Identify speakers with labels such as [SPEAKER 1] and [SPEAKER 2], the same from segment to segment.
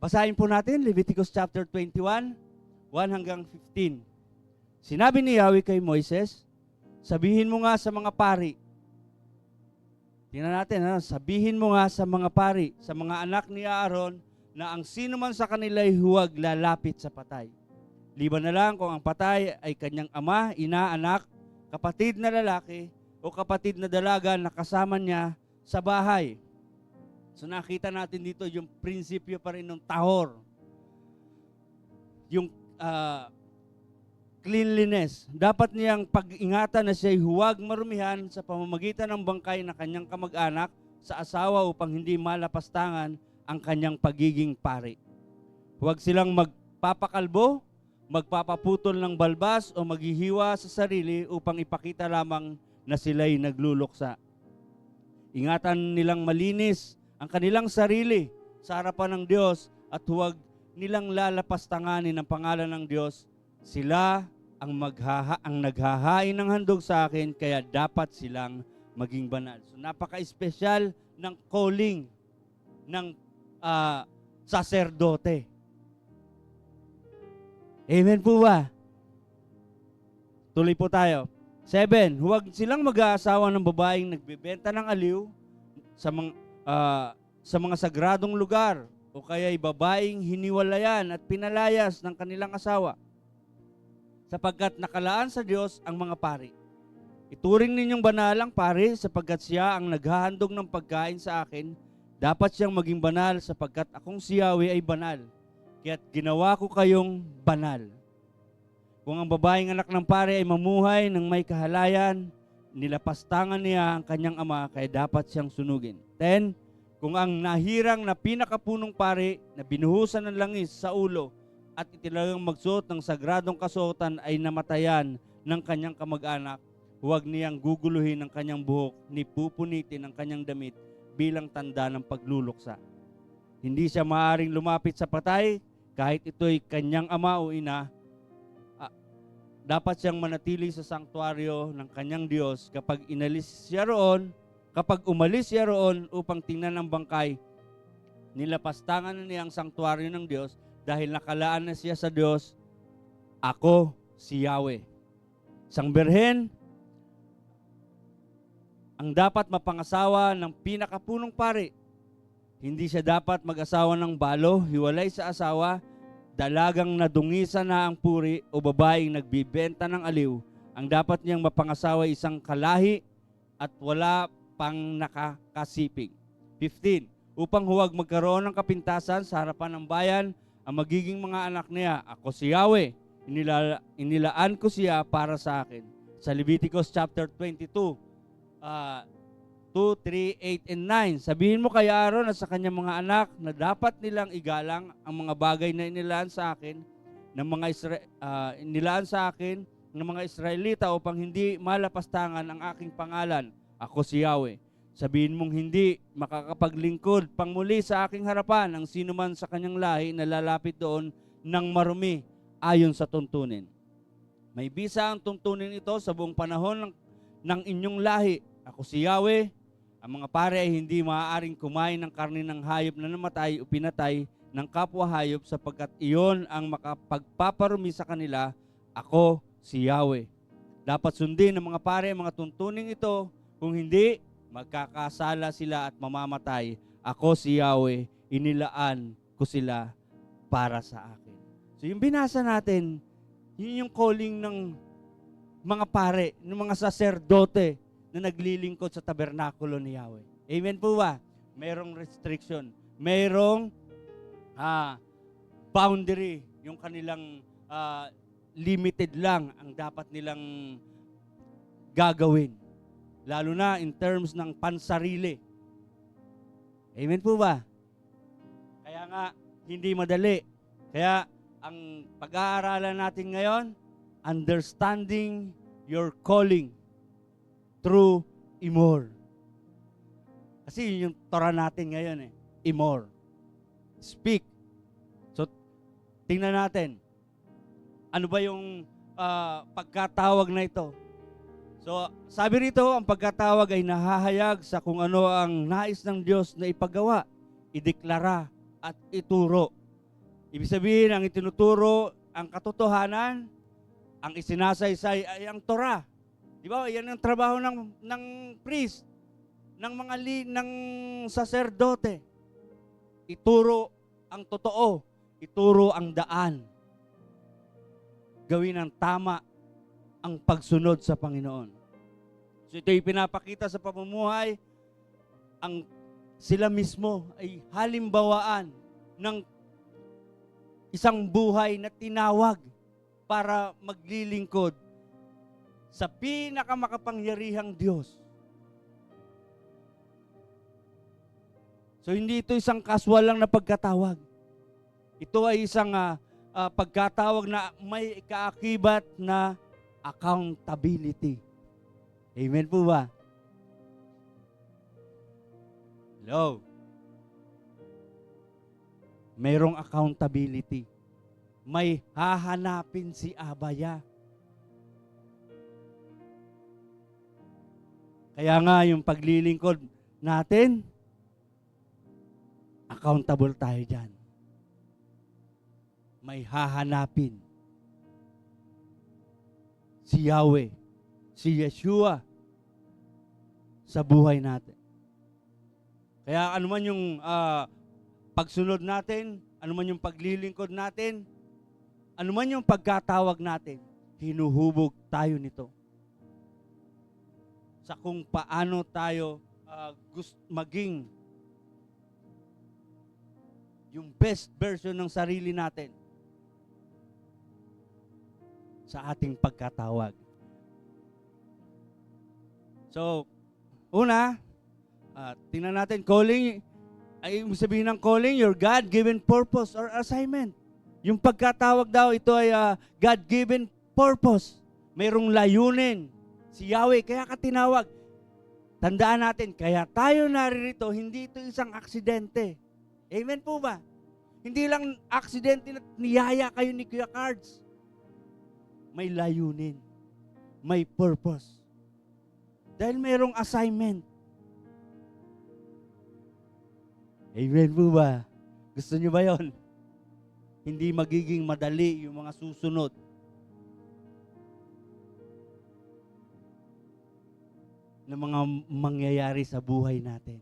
[SPEAKER 1] Basahin po natin, Leviticus chapter 21, 1 hanggang 15. Sinabi ni Yahweh kay Moises, sabihin mo nga sa mga pari, tingnan natin, sabihin mo nga sa mga pari, sa mga anak ni Aaron, na ang sino man sa kanila ay huwag lalapit sa patay. Liban na lang kung ang patay ay kanyang ama, ina, anak, kapatid na lalaki, o kapatid na dalaga na kasama niya sa bahay. So nakita natin dito yung prinsipyo pa rin ng tahor. Yung cleanliness. Dapat niyang pag-ingatan na siya'y huwag marumihan sa pamamagitan ng bangkay na kanyang kamag-anak sa asawa upang hindi malapastangan ang kanyang pagiging pari. Huwag silang magpapakalbo, magpapaputol ng balbas o maghihiwa sa sarili upang ipakita lamang na sila'y nagluluksa. Ingatan nilang malinis ang kanilang sarili sa harapan ng Diyos at huwag nilang lalapastanganin ang pangalan ng Diyos. Sila ang naghahain ng handog sa akin, kaya dapat silang maging banal. So napaka-espesyal ng calling ng saserdote. Amen po ba? Tuloy po tayo. 7, huwag silang mag-aasawa ng babaeng nagbebenta ng aliw sa mga sagradong lugar o kaya'y babaeng hiniwalayan at pinalayas ng kanilang asawa, sapagkat nakalaan sa Diyos ang mga pari. Ituring ninyong banal ang pari sapagkat siya ang naghahandog ng pagkain sa akin. Dapat siyang maging banal sapagkat akong si Yahweh ay banal, kaya't ginawa ko kayong banal. Kung ang babaeng anak ng pari ay mamuhay ng may kahalayan, nilapastangan niya ang kanyang ama, kaya dapat siyang sunugin. 10, kung ang nahirang na pinakapunong pari na binuhusan ng langis sa ulo at itinagang magsuot ng sagradong kasuotan ay namatayan ng kanyang kamag-anak, huwag niyang guguluhin ang kanyang buhok ni pupunitin ang kanyang damit bilang tanda ng pagluluksa. Hindi siya maaaring lumapit sa patay kahit ito'y kanyang ama o ina. Dapat siyang manatili sa sanktuaryo ng kanyang Diyos kapag umalis siya roon upang tingnan ang bangkay. Nilapastangan na niya ang sanktuaryo ng Diyos dahil nakalaan na siya sa Diyos. Ako si Yahweh. Isang birhen ang dapat mapangasawa ng pinakapunong pari. Hindi siya dapat mag-asawa ng balo, hiwalay sa asawa, dalagang nadungisan na ang puri o babaeng nagbibenta ng aliw. Ang dapat niyang mapangasawa isang kalahi at wala pang nakakasiping. 15, upang huwag magkaroon ng kapintasan sa harapan ng bayan ang magiging mga anak niya. Ako si Yahweh, inilaan ko siya para sa akin. Sa Leviticus chapter 22, 2, 3, 8, and 9. Sabihin mo kay Aaron at sa kanyang mga anak na dapat nilang igalang ang mga bagay na inilaan sa akin ng mga Israelita upang hindi malapastangan ang aking pangalan. Ako si Yahweh. Sabihin mong hindi makakapaglingkod pangmuli sa aking harapan ang sino man sa kanyang lahi na lalapit doon ng marumi ayon sa tuntunin. May bisa ang tuntunin ito sa buong panahon ng inyong lahi. Ako si Yahweh. Ang mga pare ay hindi maaaring kumain ng karne ng hayop na namatay o pinatay ng kapwa hayop sapagkat iyon ang makapagpaparumi sa kanila. Ako si Yahweh. Dapat sundin ng mga pare ang mga tuntuning ito, kung hindi, magkakasala sila at mamamatay. Ako si Yahweh, inilaan ko sila para sa akin. So yung binasa natin, yun yung calling ng mga pare, ng mga saserdote na naglilingkod sa tabernakulo ni Yahweh. Amen po ba? Mayroong restriction. Mayroong boundary. Yung kanilang limited lang ang dapat nilang gagawin. Lalo na in terms ng pansarili. Amen po ba? Kaya nga, hindi madali. Kaya, ang pag-aaralan natin ngayon, understanding your calling through Emor. Kasi yun yung Torah natin ngayon Emor. Speak. So, tingnan natin. Ano ba yung pagkatawag na ito? So, sabi rito, ang pagkatawag ay nahahayag sa kung ano ang nais ng Diyos na ipagawa, ideklara at ituro. Ibig sabihin, ang itinuturo, ang katotohanan, ang isinasaysay ay ang Torah. Di ba? Yan ang trabaho ng priest, ng saserdote. Ituro ang totoo, ituro ang daan. Gawin ang tama ang pagsunod sa Panginoon. So ito'y pinapakita sa pamumuhay, ang sila mismo ay halimbawaan ng isang buhay na tinawag para maglilingkod sa pinakamakapangyarihang Diyos. So hindi ito isang casual lang na pagkatawag. Ito ay isang pagkatawag na may kaakibat na accountability. Amen po ba? Hello? Mayroong accountability. May hahanapin si Abaya. Kaya nga yung paglilingkod natin, accountable tayo dyan. May hahanapin si Yahweh, si Yeshua sa buhay natin. Kaya ano man yung pagsunod natin, ano man yung paglilingkod natin, ano man yung pagkatawag natin, hinuhubog tayo nito. Sa kung paano tayo maging yung best version ng sarili natin sa ating pagkatawag. So, una, tingnan natin, calling, ay sabihin ng calling, your God-given purpose or assignment. Yung pagkatawag daw, ito ay God-given purpose. Mayroong layunin. Si Yahweh, kaya ka tinawag. Tandaan natin, kaya tayo naririto, hindi ito isang aksidente. Amen po ba? Hindi lang aksidente na niyaya kayo ni Kuya Cards. May layunin. May purpose. Dahil mayroong assignment. Amen po ba? Gusto niyo ba yon? Hindi magiging madali yung mga susunod. Na mga mangyayari sa buhay natin.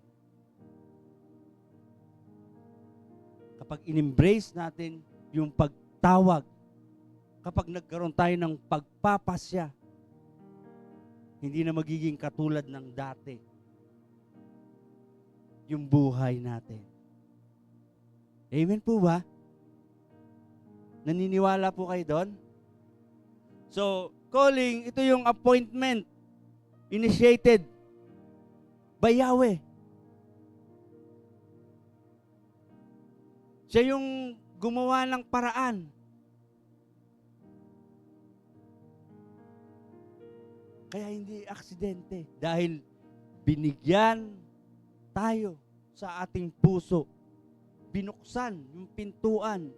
[SPEAKER 1] Kapag in-embrace natin yung pagtawag, kapag nagkaroon tayo ng pagpapasya, hindi na magiging katulad ng dati yung buhay natin. Amen po ba? Naniniwala po kayo doon? So, calling, ito yung appointment initiated by Yahweh. Siya yung gumawa ng paraan. Kaya hindi aksidente. Dahil binigyan tayo sa ating puso. Binuksan yung pintuan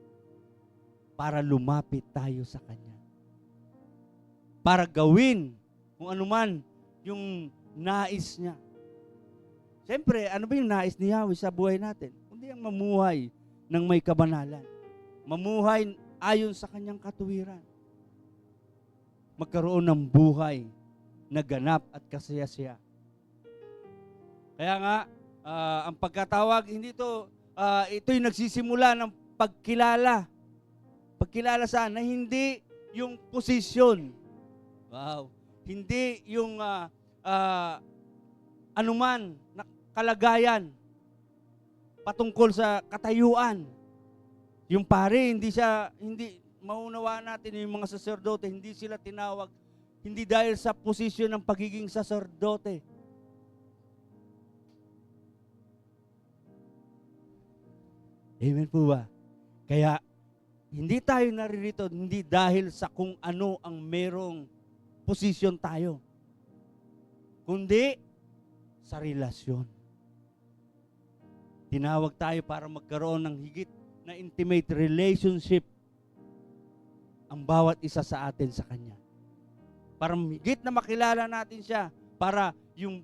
[SPEAKER 1] para lumapit tayo sa Kanya. Para gawin kung ano man yung nais niya. Siyempre, ano ba yung nais ni Yahweh sa buhay natin? Kundi ang mamuhay ng may kabanalan. Mamuhay ayon sa Kanyang katuwiran. Magkaroon ng buhay na ganap at kasaya-saya. Kaya nga, ang pagkatawag, hindi ito'y nagsisimula ng pagkilala. Pagkilala saan? Na hindi yung posisyon. Wow. Hindi yung anuman na kalagayan patungkol sa katayuan. Yung pare, hindi maunawa natin yung mga saserdote, hindi sila tinawag, hindi dahil sa posisyon ng pagiging saserdote. Amen po ba? Kaya, hindi tayo naririto, hindi dahil sa kung ano ang merong posisyon tayo, kundi sa relasyon. Tinawag tayo para magkaroon ng higit na intimate relationship ang bawat isa sa atin sa Kanya. Para higit na makilala natin siya, para yung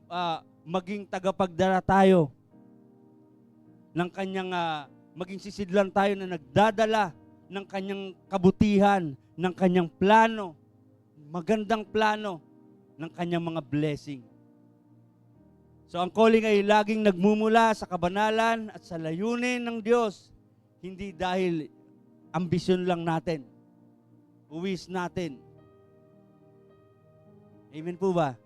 [SPEAKER 1] maging tagapagdala tayo ng Kanyang maging sisidlan tayo na nagdadala ng kanyang kabutihan, ng kanyang plano, magandang plano, ng kanyang mga blessing. So ang calling ay laging nagmumula sa kabanalan at sa layunin ng Diyos, hindi dahil ambisyon lang natin, uwis natin. Amen po ba?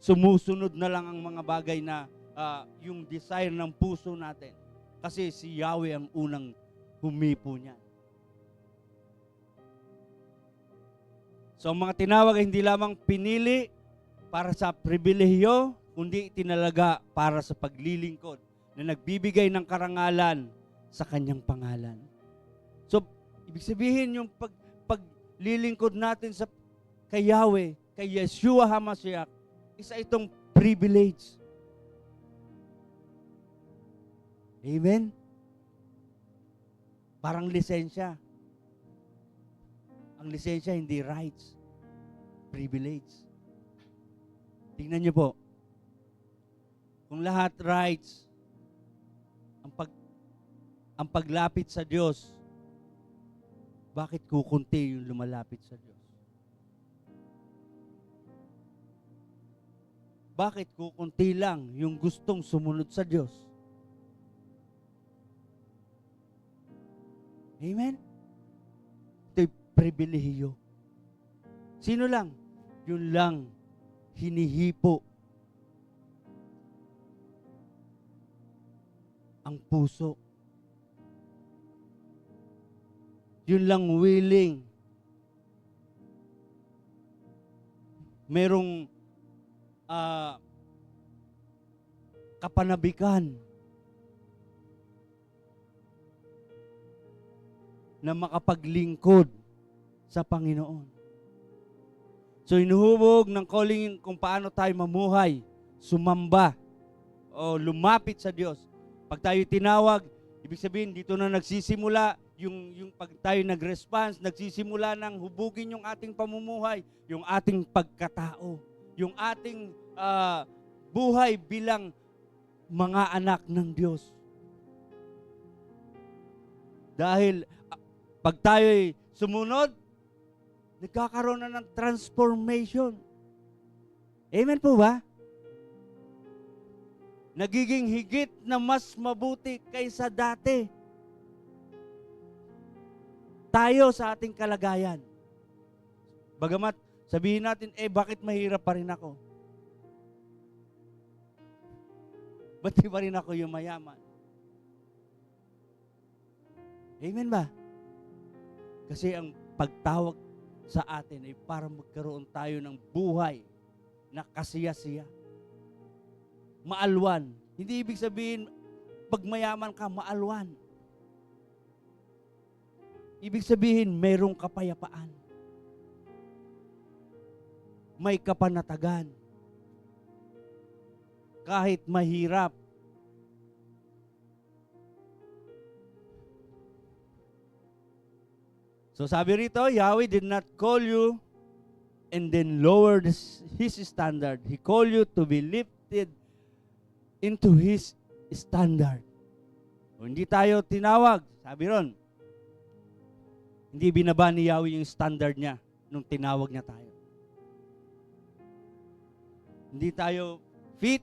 [SPEAKER 1] Sumusunod na lang ang mga bagay na yung desire ng puso natin. Kasi si Yahweh ang unang humipo niyan. So ang mga tinawag ay hindi lamang pinili para sa pribilehiyo, kundi tinalaga para sa paglilingkod na nagbibigay ng karangalan sa kanyang pangalan. So, ibig sabihin yung paglilingkod natin kay Yahweh, kay Yeshua HaMashiach, isa itong privilege. Amen? Parang lisensya. Ang lisensya hindi rights, privilege. Tingnan niyo po. Kung lahat rights, ang paglapit sa Diyos, bakit kukunti yung lumalapit sa Diyos? Bakit kukunti lang yung gustong sumunod sa Diyos? Amen? Ito'y pribilehiyo. Sino lang? Yun lang hinihipo ang puso. Yun lang willing. Merong kapanabikan na makapaglingkod sa Panginoon. So inuhubog ng calling kung paano tayo mamuhay, sumamba, o lumapit sa Diyos. Pag tayo tinawag, ibig sabihin dito na nagsisimula yung pag tayo nag-response, nagsisimula ng hubugin yung ating pamumuhay, yung ating pagkatao, yung ating buhay bilang mga anak ng Diyos. Dahil pag tayo'y sumunod, nagkakaroon na ng transformation. Amen po ba? Nagiging higit na mas mabuti kaysa dati. Tayo sa ating kalagayan. Bagamat sabihin natin, bakit mahirap pa rin ako? Ba't di pa rin ako yung mayaman? Amen ba? Kasi ang pagtawag sa atin ay para magkaroon tayo ng buhay na kasiya-siya. Maalwan. Hindi ibig sabihin, pag mayaman ka, maalwan. Ibig sabihin, mayroong kapayapaan. May kapanatagan. Kahit mahirap. So sabi rito, Yahweh did not call you and then lower His standard. He called you to be lifted into His standard. O, hindi tayo tinawag. Sabi ron, hindi binaba ni Yahweh yung standard niya nung tinawag niya tayo. Hindi tayo fit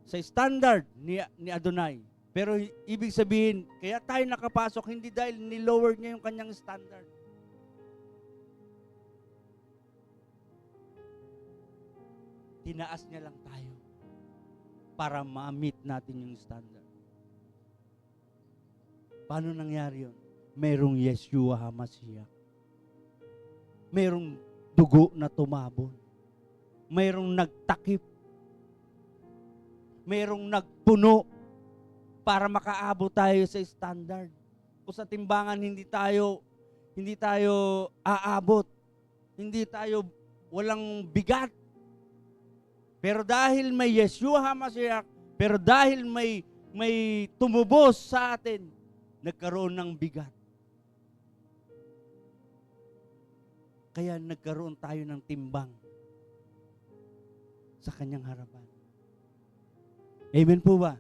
[SPEAKER 1] sa standard ni Adonai. Pero ibig sabihin, kaya tayo nakapasok, hindi dahil ni-lower niya yung kanyang standard. Tinaas niya lang tayo para ma-meet natin yung standard. Paano nangyari yun? Merong Yeshua HaMashiach. Merong dugo na tumabon. Merong nagtakip. Merong nagpuno para makaabot tayo sa standard. Kung sa timbangan hindi tayo aabot. Hindi tayo walang bigat. Pero dahil may Yeshua HaMashiach, pero dahil may tumubos sa atin, nagkaroon ng bigat. Kaya nagkaroon tayo ng timbang sa kanyang harapan. Amen po ba?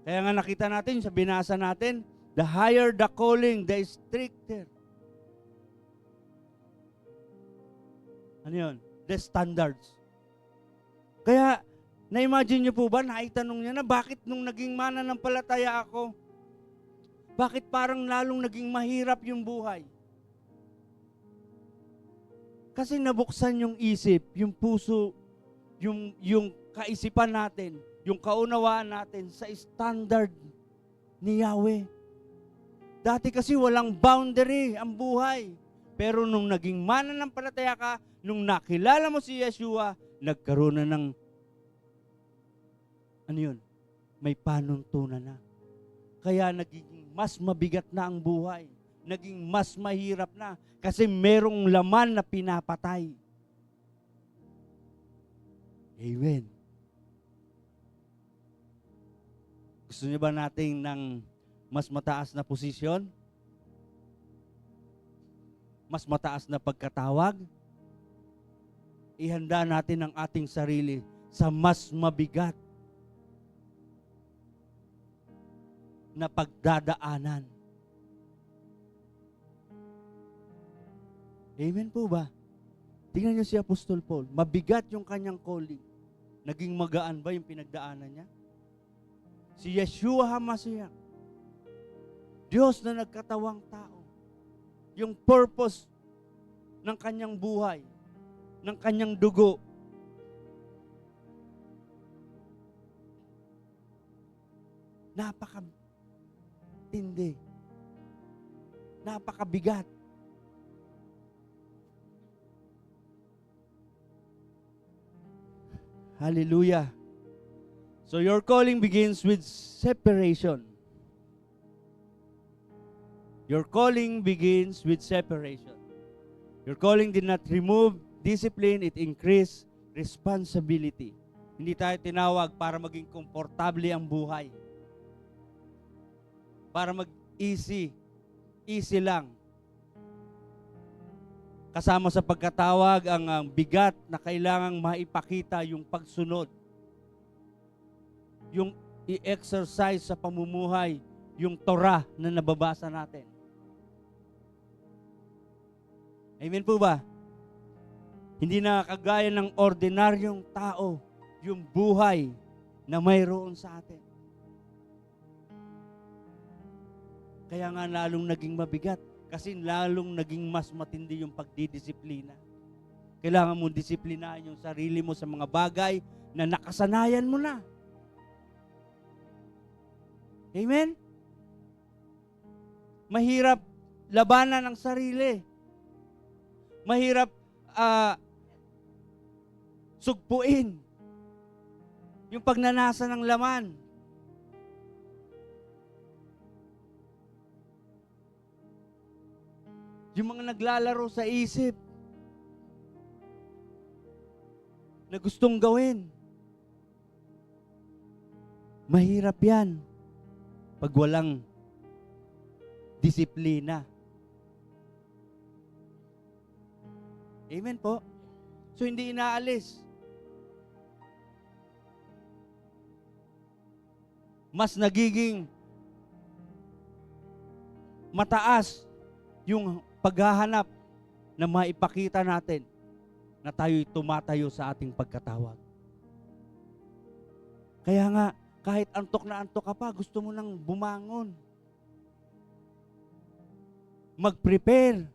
[SPEAKER 1] Kaya nga nakita natin, sa binasa natin, the higher the calling, the stricter. Ano yun? The standards. Kaya, na-imagine niyo po ba, naitanong niya na, bakit nung naging mananampalataya ako, bakit parang lalong naging mahirap yung buhay? Kasi nabuksan yung isip, yung puso, yung kaisipan natin, yung kaunawaan natin sa standard ni Yahweh. Dati kasi walang boundary ang buhay. Pero nung naging mananampalataya ka, nung nakilala mo si Yeshua, nagkaroon na ng, ano yun? May panuntunan na. Kaya naging mas mabigat na ang buhay. Naging mas mahirap na. Kasi merong laman na pinapatay. Amen. Gusto niyo ba nating ng mas mataas na posisyon? Mas mataas na pagkatawag? Ihanda natin ang ating sarili sa mas mabigat na pagdadaanan. Amen po ba? Tingnan niyo si Apostol Paul. Mabigat yung kanyang calling. Naging magaan ba yung pinagdaanan niya? Si Yeshua HaMashiach, Diyos na nagkatawang tao, yung purpose ng kanyang buhay, ng kanyang dugo, napakatindi, napakabigat. Hallelujah. So your calling begins with separation. Your calling begins with separation. Your calling did not remove discipline, it increased responsibility. Hindi tayo tinawag para maging komportable ang buhay. Para mag-easy lang. Kasama sa pagkatawag ang bigat na kailangang maipakita yung pagsunod. Yung i-exercise sa pamumuhay, yung Torah na nababasa natin. Amen po ba? Hindi na kagaya ng ordinaryong tao, yung buhay na mayroon sa atin. Kaya nga lalong naging mabigat. Kasi lalong naging mas matindi yung pagdidisiplina. Kailangan mo disiplinahin yung sarili mo sa mga bagay na nakasanayan mo na. Amen? Mahirap labanan ang sarili. Mahirap sugpuin yung pagnanasa ng laman. Yung mga naglalaro sa isip na gustong gawin. Mahirap yan pag walang disiplina. Amen po? So hindi inaalis. Mas nagiging mataas yung paghahanap na maipakita natin na tayo'y tumatayo sa ating pagkatawag. Kaya nga, kahit antok na antok ka pa, gusto mo nang bumangon. Mag-prepare.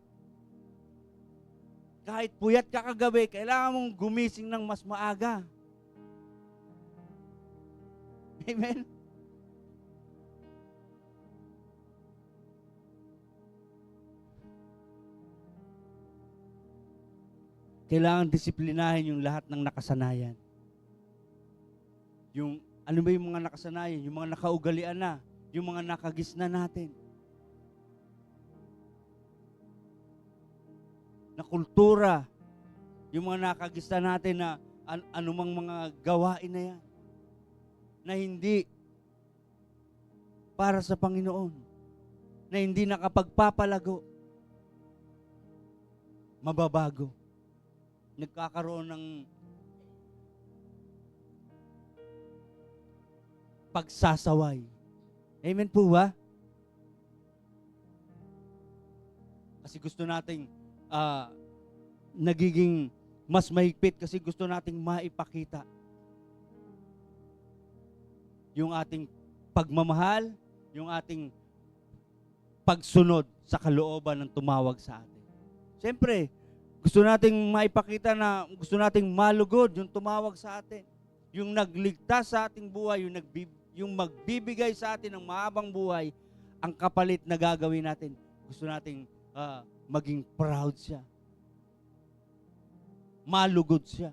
[SPEAKER 1] Kahit puyat ka kagabi, kailangan mong gumising ng mas maaga. Amen? Kailangan disiplinahin yung lahat ng nakasanayan. Yung, ano ba yung mga nakasanayan? Yung mga nakaugalian na. Yung mga nakagis na natin. Na kultura. Yung mga nakagis na natin na anumang mga gawain na yan. Na hindi para sa Panginoon. Na hindi nakapagpapalago. Mababago. Nagkakaroon ng pagsasaway. Amen po ba? Kasi gusto nating nagiging mas mahigpit kasi gusto nating maipakita yung ating pagmamahal, yung ating pagsunod sa kalooban ng tumawag sa atin. Siyempre, gusto nating maipakita na gusto nating malugod yung tumawag sa atin. Yung nagligtas sa ating buhay, yung magbibigay sa atin ng mahabang buhay, ang kapalit na gagawin natin. Gusto nating maging proud siya. Malugod siya.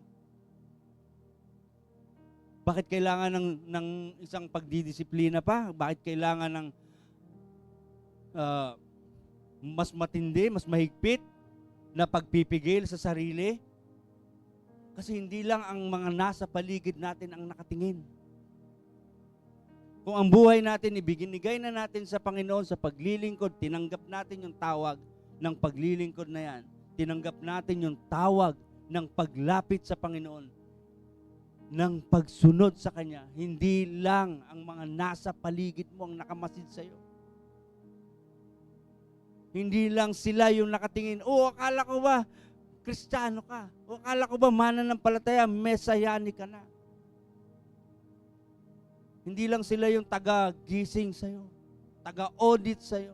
[SPEAKER 1] Bakit kailangan ng isang pagdidisiplina pa? Bakit kailangan ng mas matindi, mas mahigpit na pagpipigil sa sarili? Kasi hindi lang ang mga nasa paligid natin ang nakatingin. Kung ang buhay natin ibinigay na natin sa Panginoon sa paglilingkod, tinanggap natin yung tawag ng paglilingkod na yan. Tinanggap natin yung tawag ng paglapit sa Panginoon, ng pagsunod sa Kanya. Hindi lang ang mga nasa paligid mo ang nakamasid sa'yo. Hindi lang sila yung nakatingin, akala ko ba Kristiyano ka? O akala ko ba mananampalataya, mesayani ka na? Hindi lang sila yung taga-gising sa'yo, taga-audit sa'yo.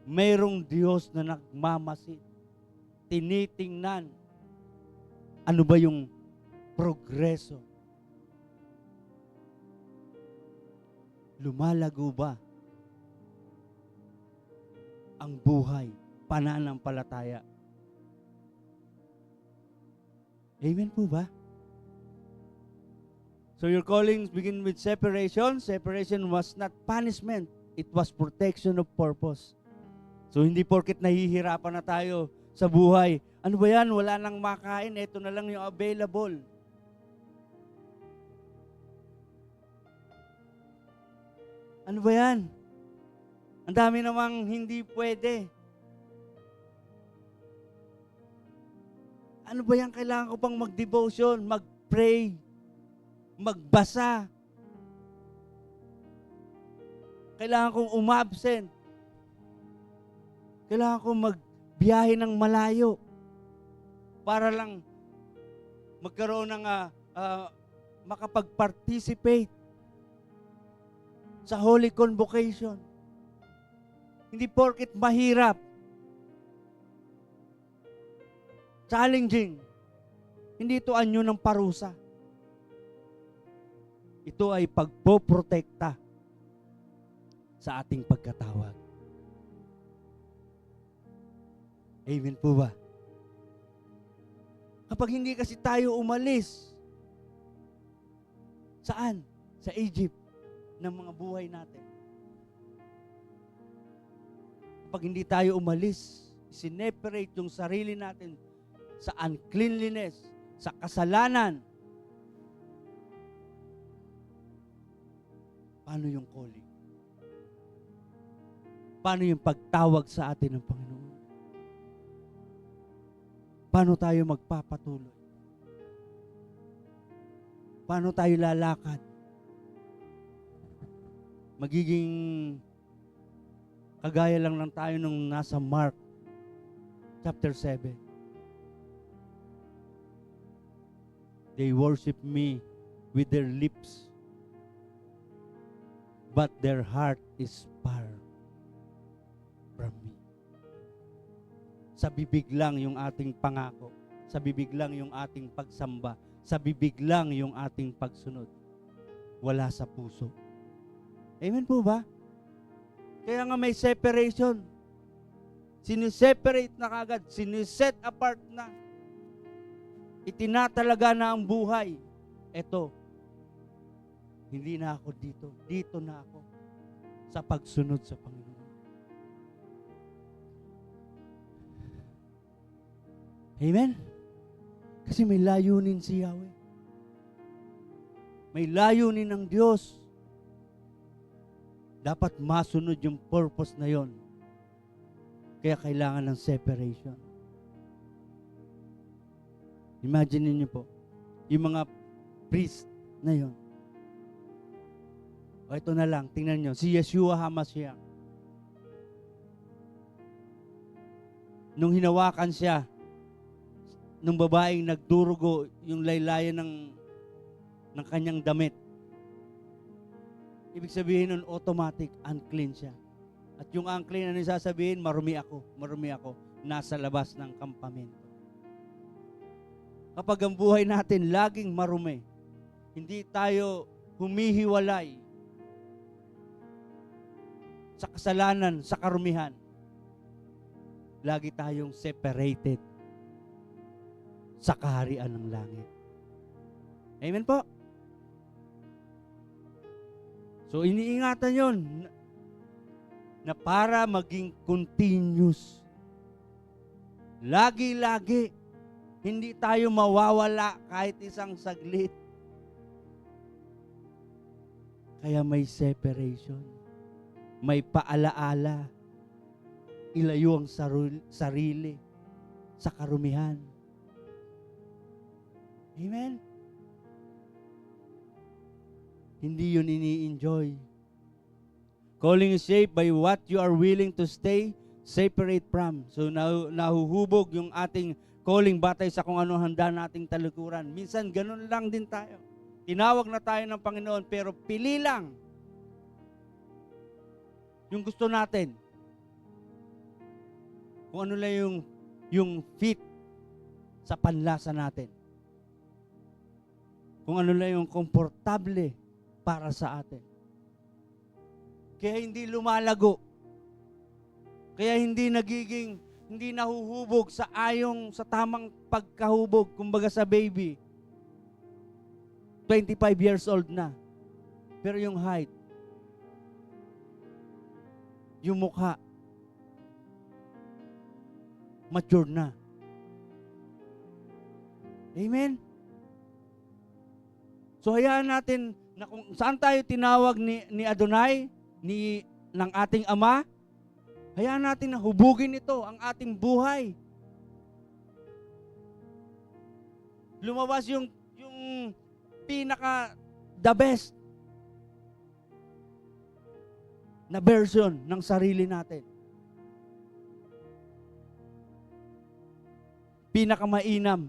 [SPEAKER 1] Mayroong Diyos na nagmamasid. Tinitingnan. Ano ba yung progreso? Lumalago ba ang buhay, pananampalataya? Amen po ba? So your callings begin with separation. Separation was not punishment. It was protection of purpose. So hindi porket nahihirapan na tayo sa buhay, ano ba yan? Wala nang makain, ito na lang yung available. Ano ba yan? Ang dami namang hindi pwede. Ano ba yan? Kailangan ko pang mag-devotion, mag-pray, magbasa. Kailangan kong umabsent. Kailangan kong magbiyahe ng malayo para lang magkaroon ng makapag-participate sa Holy Convocation. Hindi porket mahirap, challenging, hindi ito anyo ng parusa. Ito ay pagpoprotekta sa ating pagkatawag. Amen po ba? Kapag hindi kasi tayo umalis, saan? Sa Egypt ng mga buhay natin. Kapag hindi tayo umalis, sineperate yung sarili natin sa uncleanliness, sa kasalanan, paano yung calling? Paano yung pagtawag sa atin ng Panginoon? Paano tayo magpapatuloy? Paano tayo lalakad? Magiging kagaya lang tayo nung nasa Mark chapter 7. They worship me with their lips, but their heart is far from me. Sa bibig lang yung ating pangako, sa bibig lang yung ating pagsamba, sa bibig lang yung ating pagsunod. Wala sa puso. Amen po ba? Kaya nga may separation. Siniseparate na kagad, siniset apart na. Itinatalaga na ang buhay. Eto, hindi na ako dito. Dito na ako sa pagsunod sa Panginoon. Amen? Kasi may layunin si Yahweh. May layunin ng Diyos. Dapat masunod yung purpose na yon. Kaya kailangan ng separation. Imagine niyo po, yung mga priest na yon. O ito na lang, tingnan nyo, si Yeshua HaMashiach. Nung hinawakan siya, nung babaeng nagdurugo yung laylayan ng kanyang damit, ibig sabihin nun, automatic, unclean siya. At yung unclean, ano yung sasabihin? Marumi ako, nasa labas ng kampamento. Kapag ang buhay natin laging marumi, hindi tayo humihiwalay sa kasalanan, sa karumihan, lagi tayong separated sa kaharian ng langit. Amen po? So, iniingatan yon na para maging continuous. Lagi-lagi, hindi tayo mawawala kahit isang saglit. Kaya may separation. May paalaala. Ilayo ang sarili sa karumihan. Amen? Hindi yun ini-enjoy. Calling is shaped by what you are willing to stay separate from. So, nahuhubog yung ating calling batay sa kung ano handa nating talikuran. Minsan, ganun lang din tayo. Tinawag na tayo ng Panginoon, pero pili lang yung gusto natin. Kung ano lang yung fit sa panlasa natin. Kung ano lang yung komportable para sa atin. Kaya hindi lumalago. Kaya hindi nahuhubog sa tamang pagkahubog, kumbaga sa baby. 25 years old na. Pero yung height, yung mukha, mature na. Amen? So hayaan natin na kung saan tayo tinawag ni Adonai, ng ating Ama, hayaan natin na hubugin ito ang ating buhay. Lumabas yung pinaka the best na version ng sarili natin. Pinakamainam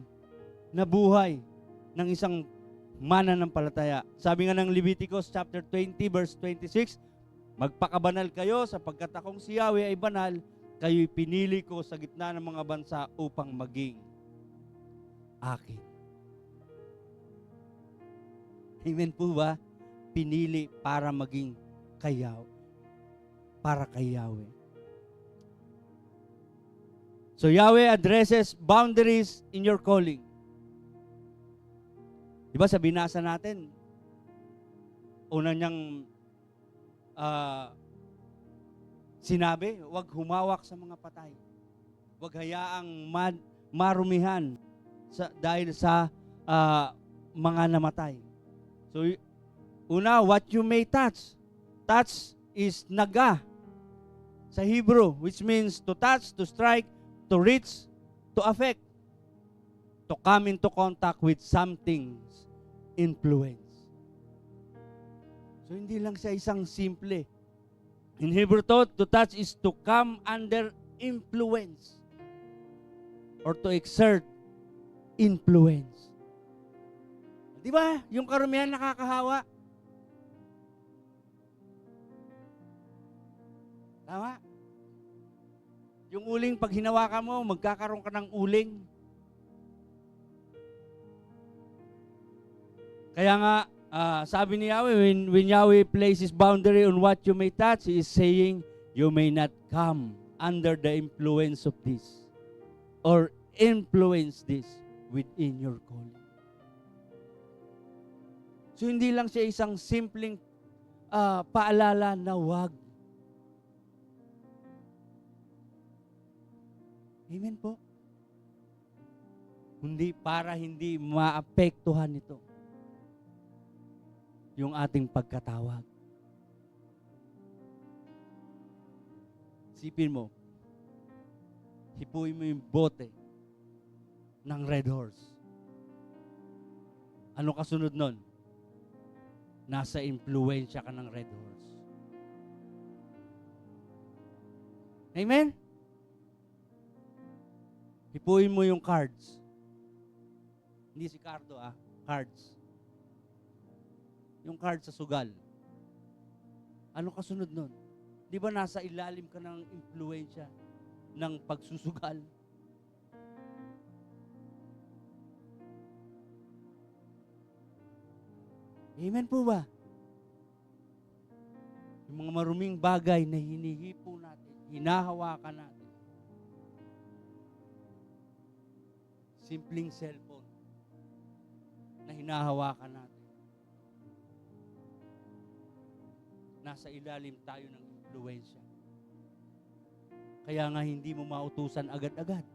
[SPEAKER 1] na buhay ng isang mananampalataya. Sabi nga ng Leviticus chapter 20 verse 26, magpakabanal kayo sapagkat akong si Yahweh ay banal, kayo'y pinili ko sa gitna ng mga bansa upang maging akin. Amen po ba? Pinili para maging kayaw. Para kay Yahweh. So Yahweh addresses boundaries in your calling. Diba sa binasa natin, una niyang sinabi, huwag humawak sa mga patay. Huwag hayaang marumihan dahil sa mga namatay. So, una, what you may touch. Touch is naga sa Hebrew, which means to touch, to strike, to reach, to affect, to come into contact with something's influence. So, hindi lang siya isang simple. In Hebrew thought, to touch is to come under influence or to exert influence. Di ba? Yung karumihan nakakahawa. Tama? Yung uling, pag hinawakan mo, magkakaroon ka ng uling. Kaya nga, sabi ni Yahweh, when Yahweh places boundary on what you may touch, He is saying, you may not come under the influence of this or influence this within your calling. So, hindi lang siya isang simpleng paalala na wag. Amen po? Hindi maapektuhan ito yung ating pagkatawag. Sipin mo, hipuin mo yung bote ng Red Horse. Ano kasunod nun? nasa impluwensya ka ng Red Horse. Amen? Hipuin mo yung cards. Hindi si Cardo, cards. Yung cards sa sugal. Ano kasunod nun? Di ba nasa ilalim ka ng impluwensya ng pagsusugal? Amen po ba? Yung mga maruming bagay na hinihipo natin, hinahawakan natin. Simpleng cellphone na hinahawakan natin. Nasa ilalim tayo ng impluwensya. Kaya nga hindi mo mautusan agad-agad.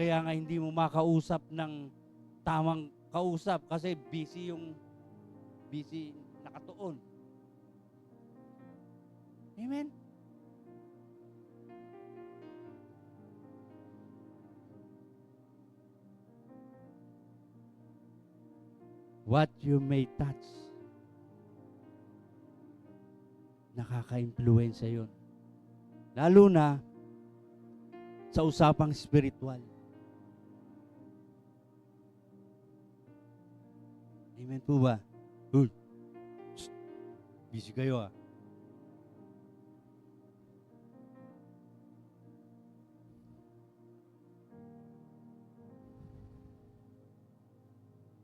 [SPEAKER 1] Kaya nga hindi mo makausap ng tamang kausap kasi busy nakatuon. Amen? What you may touch, nakaka-impluwensya yun. Lalo na sa usapang spiritual. Amen po ba? Uy, busy kayo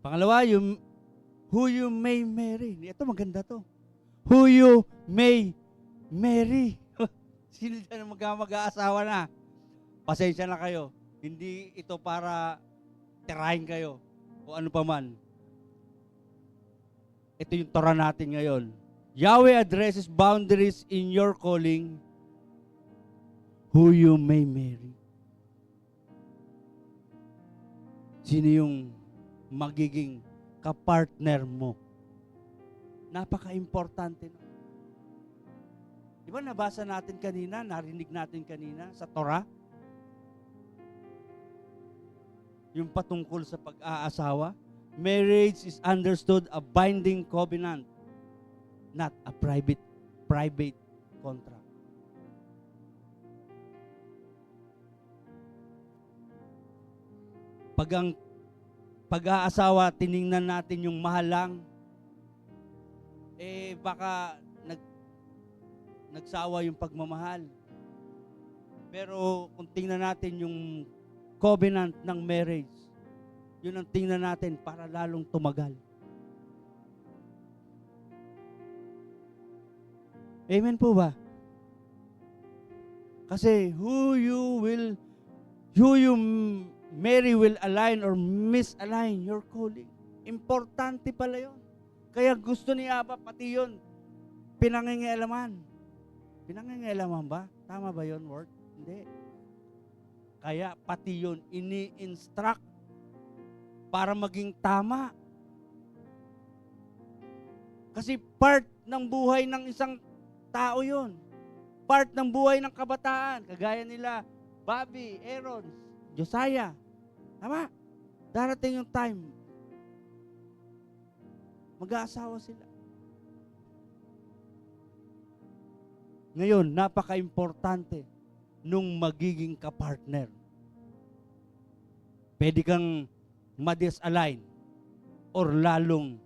[SPEAKER 1] Pangalawa, who you may marry. Ito maganda to. Who you may marry. Sino dyan mag-aasawa na? Pasensya na kayo. Hindi ito para tirahin kayo o ano pa man. Ito yung Torah natin ngayon. Yahweh addresses boundaries in your calling. Who you may marry. Sino yung magiging kapartner mo? Napaka-importante na. Di ba nabasa natin kanina, narinig natin kanina sa Torah? Yung patungkol sa pag-aasawa. Marriage is understood a binding covenant, not a private contract. Pag ang pag-aasawa, tiningnan natin yung mahalang, baka nagsawa yung pagmamahal. Pero kung tingnan natin yung covenant ng marriage, yun ang tingnan natin para lalong tumagal. Amen po ba? Kasi who you marry will align or misalign your calling. Importante pala yun. Kaya gusto ni Abba pati yun pinangingialaman. Pinangingialaman ba? Tama ba yun, word? Hindi. Kaya pati yun ini-instruct para maging tama. Kasi part ng buhay ng isang tao yun. Part ng buhay ng kabataan. Kagaya nila, Bobby, Aaron, Josiah. Tama? Darating yung time. Mag-aasawa sila. Ngayon, napaka-importante nung magiging kapartner. Pwede kang ma-disalign or lalong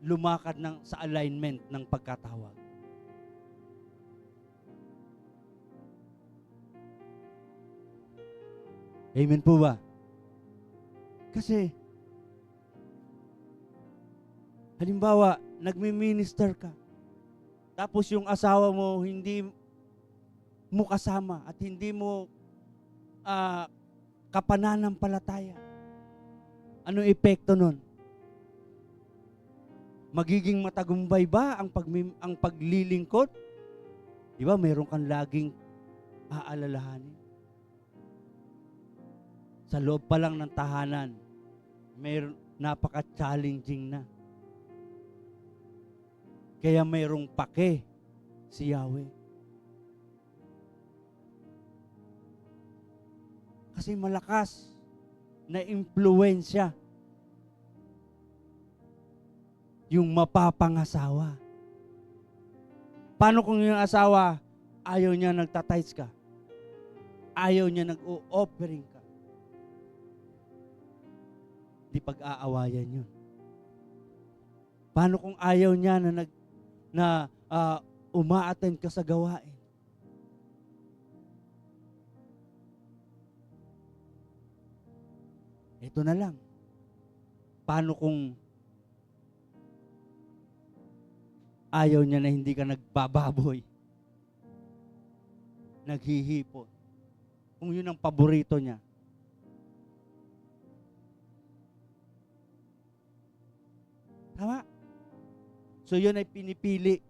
[SPEAKER 1] lumakad sa alignment ng pagkatawag. Amen po ba? Kasi halimbawa, nagmi-minister ka, tapos yung asawa mo hindi mo kasama at hindi mo kapananampalataya. Anong epekto nun? Magiging matagumpay ba ang paglilingkod? Di ba, meron kang laging aalalahanin. Sa loob pa lang ng tahanan, napaka-challenging na. Kaya mayroong pake si Yahweh. Kasi malakas na impluwensya yung mapapangasawa. Paano kung yung asawa, ayaw niya nagtatights ka? Ayaw niya nag-offering ka? Di pag-aawayan yun. Paano kung ayaw niya na uma-attend ka sa gawain? Ito na lang. Paano kung ayaw niya na hindi ka nagbababoy, naghihipon? Kung yun ang paborito niya. Tama? So yun ay pinipili.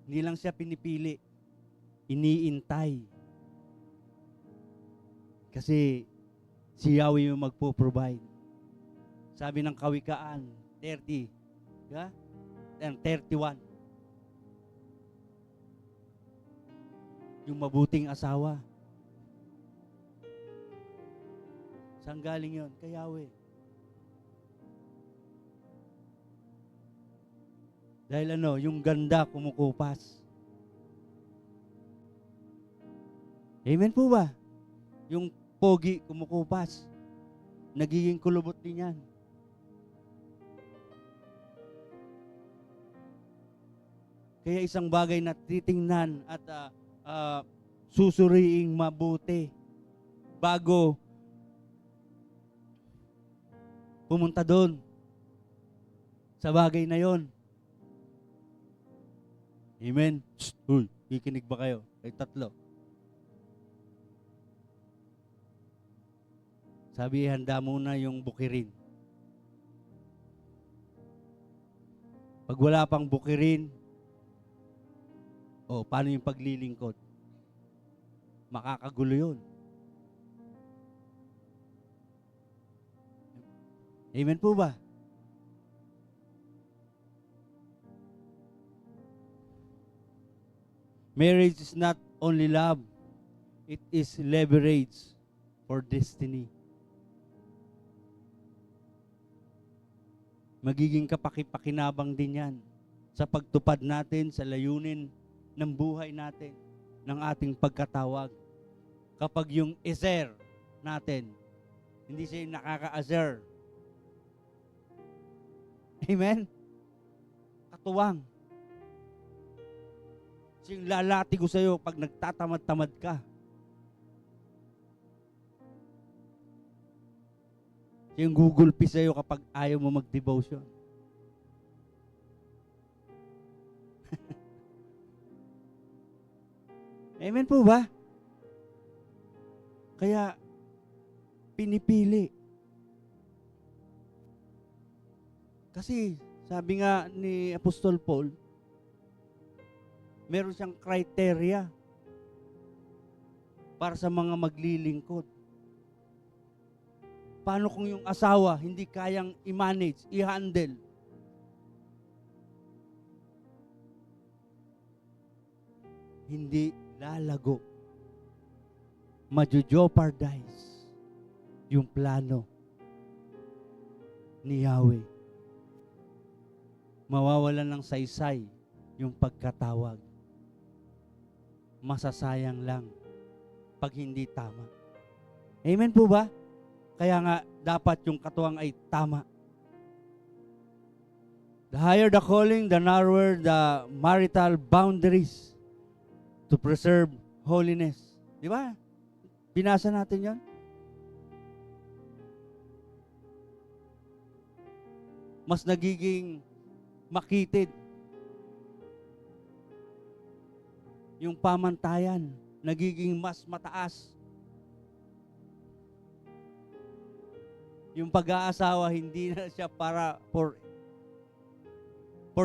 [SPEAKER 1] Hindi lang siya pinipili. Iniintay. Kasi si Yahweh yung magpo-provide. Sabi ng Kawikaan 30, yeah? 31. Yung mabuting asawa. Saan galing yun? Kay Yahweh. Dahil yung ganda kumukupas. Amen po ba? Yung pogi kumukupas. Nagiging kulubot din yan. Kaya isang bagay na titingnan at susuriing mabuti bago pumunta doon sa bagay na yon. Amen? Uy, kikinig ba kayo? Ay, 3. Sabi, handa muna yung bukirin. Pag wala pang bukirin, paano yung paglilingkod? Makakagulo yun. Amen po ba? Marriage is not only love, it is leverage for destiny. Magiging kapakipakinabang din yan sa pagtupad natin sa layunin ng buhay natin, ng ating pagkatawag. Kapag yung ezer natin, hindi siya yung nakaka-azer. Amen? Katuwang. Siya yung lalatigo sa'yo pag nagtatamad-tamad ka. Siya yung gugulpi sa'yo kapag ayaw mo mag-devotion. Amen po ba? Kaya, pinipili. Kasi, sabi nga ni Apostol Paul, meron siyang criteria para sa mga maglilingkod. Paano kung yung asawa hindi kayang i-manage, i-handle? Hindi lalago. Majo-jeopardize yung plano ni Yahweh. Mawawalan ng saysay yung pagkatawag. Masasayang lang pag hindi tama. Amen po ba? Kaya nga, dapat yung katuwang ay tama. The higher the calling, the narrower the marital boundaries to preserve holiness. Di ba? Binasa natin yon. Mas nagiging makitid yung pamantayan, nagiging mas mataas. Yung pag-aasawa, hindi na siya para for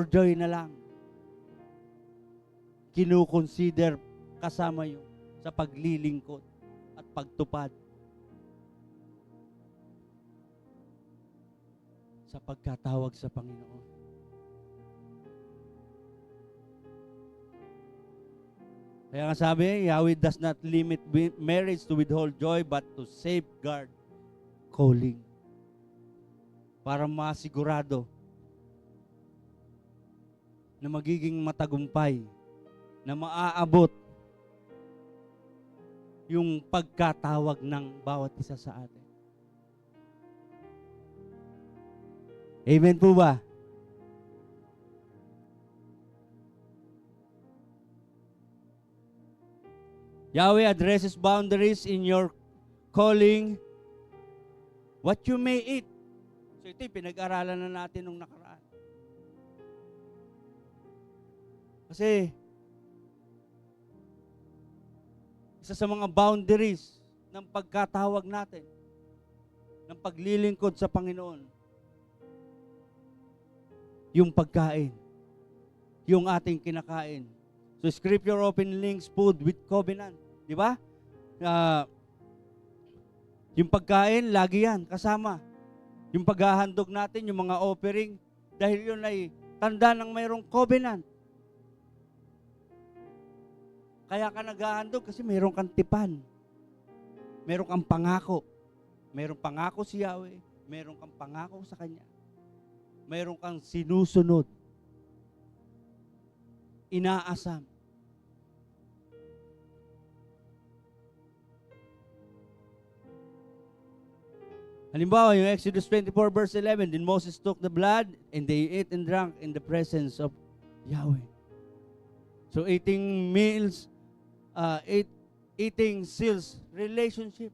[SPEAKER 1] joy na lang. Kinukonsider kasama yung sa paglilingkod at pagtupad sa pagkatawag sa Panginoon. Kaya nga sabi, Yahweh does not limit marriage to withhold joy but to safeguard calling. para masigurado na magiging matagumpay, na maaabot yung pagkatawag ng bawat isa sa atin. Amen po ba? Yahweh addresses boundaries in your calling, what you may eat. So ito pinag-aralan na natin nung nakaraan. Kasi isa sa mga boundaries ng pagkatawag natin, ng paglilingkod sa Panginoon, yung pagkain, yung ating kinakain. So Scripture often links food with covenant. Di ba? Yung pagkain, lagi yan, kasama. Yung paghahandog natin, yung mga offering, dahil yun ay tanda ng mayroong covenant. Kaya ka naghahandog kasi mayroong kang tipan. Mayroong kang pangako. Mayroong pangako si Yahweh. Mayroong kang pangako sa Kanya. Mayroong kang sinusunod. Inaasam. Halimbawa, yung Exodus 24 verse 11, then Moses took the blood and they ate and drank in the presence of Yahweh. So eating meals, eating seals relationship.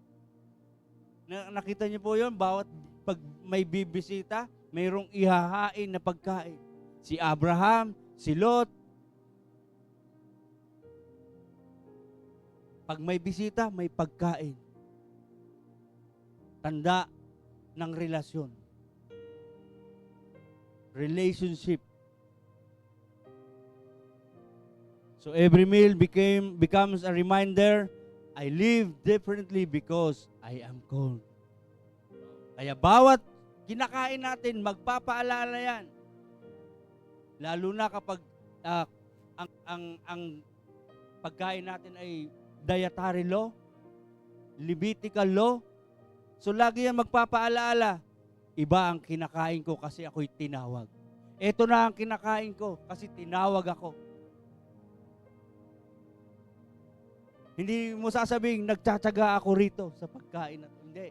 [SPEAKER 1] Nakita niyo po yun, bawat pag may bibisita, mayroong ihahain na pagkain. Si Abraham, si Lot. Pag may bisita, may pagkain. Tanda ng relasyon. Relationship. So every meal becomes a reminder, I live differently because I am called. Kaya bawat kinakain natin, magpapaalala yan. Lalo na kapag ang pagkain natin ay dietary law, Levitical law. So lagi yan magpapaalaala. Iba ang kinakain ko kasi ako'y tinawag. Ito na ang kinakain ko kasi tinawag ako. Hindi mo sasabing nagtsatsaga ako rito sa pagkain na ito. Hindi.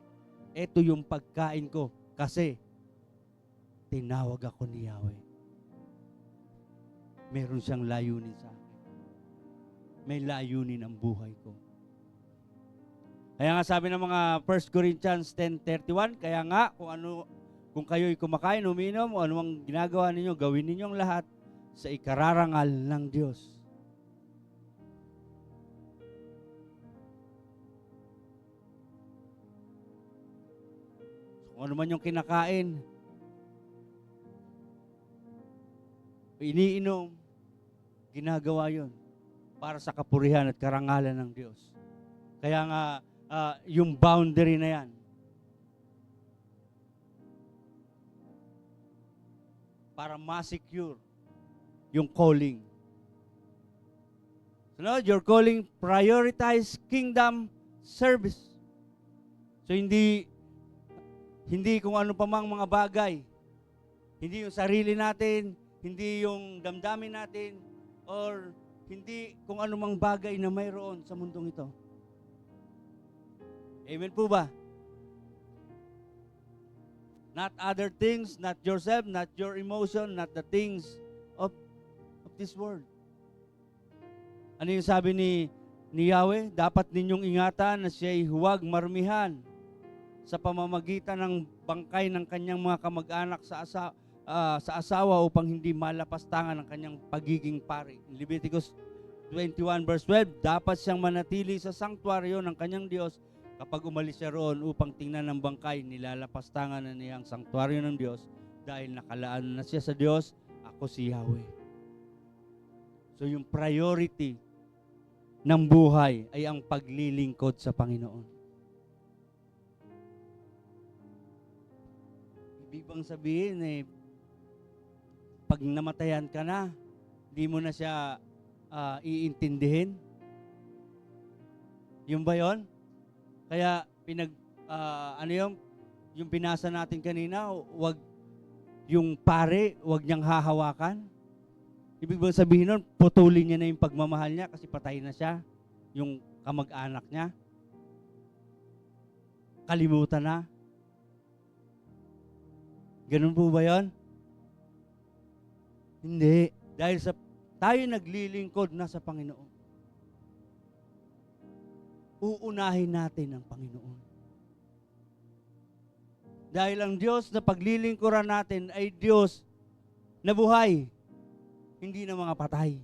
[SPEAKER 1] Ito yung pagkain ko kasi tinawag ako ni Yahweh. Meron siyang layunin sa akin. May layunin ang buhay ko. Kaya nga sabi ng mga 1 Corinthians 10:31, kaya nga kung kayo'y kumakain, uminom, o anumang ginagawa ninyo, gawin ninyong lahat sa ikararangal ng Diyos. So, kung ano man yung kinakain, iniinom, ginagawa yon para sa kapurihan at karangalan ng Diyos. Kaya nga, yung boundary na yan, para ma-secure yung calling. So, your calling, prioritize kingdom service. So, hindi kung ano pa mang mga bagay. Hindi yung sarili natin, hindi yung damdamin natin, or hindi kung ano mang bagay na mayroon sa mundong ito. Amen po ba? Not other things, not yourself, not your emotion, not the things of this world. Ano yung sabi ni Yahweh? Dapat ninyong ingatan na siya'y huwag marmihan sa pamamagitan ng bangkay ng kanyang mga kamag-anak sa asawa upang hindi malapastangan ang kanyang pagiging pari. Leviticus 21 verse 12, dapat siyang manatili sa sanktuaryo ng kanyang Diyos. Kapag umalis siya roon upang tingnan ng bangkay, nilalapastangan na niya ang sanktuaryo ng Diyos dahil nakalaan na siya sa Diyos, ako si Yahweh. So yung priority ng buhay ay ang paglilingkod sa Panginoon. Ibig bang sabihin pag namatayan ka na, di mo na siya iintindihin? Yung ba yun? Kaya yung binasa natin kanina, yung pare, wag niyang hahawakan. Ibig bang sabihin nun, putulin niya na yung pagmamahal niya kasi patay na siya. Yung kamag-anak niya. Kalimutan na. Ganun po ba yun? Hindi. Dahil tayo naglilingkod na sa Panginoon. Uunahin natin ang Panginoon. Dahil ang Diyos na paglilingkuran natin ay Diyos na buhay, hindi na mga patay.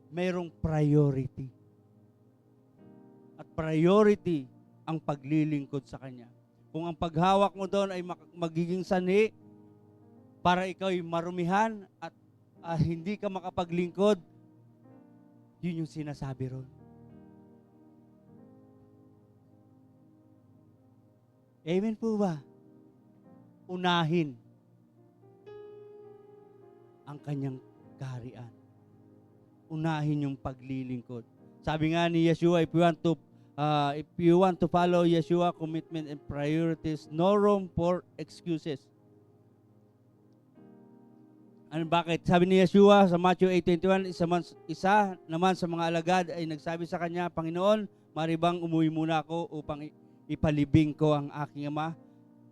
[SPEAKER 1] Mayroong priority. At priority ang paglilingkod sa Kanya. Kung ang paghawak mo doon ay magiging sanhi para ikaw ay marumihan at hindi ka makapaglingkod, yun yung sinasabi ron. Amen po ba? Unahin ang Kanyang kaharian. Unahin yung paglilingkod. Sabi nga ni Yeshua, if you want to follow Yeshua commitment and priorities, no room for excuses. Ano bakit? Sabi ni Yeshua sa Matthew 8:21, isa naman sa mga alagad ay nagsabi sa kanya, Panginoon, maribang umuwi muna ako upang ipalibing ko ang aking ama.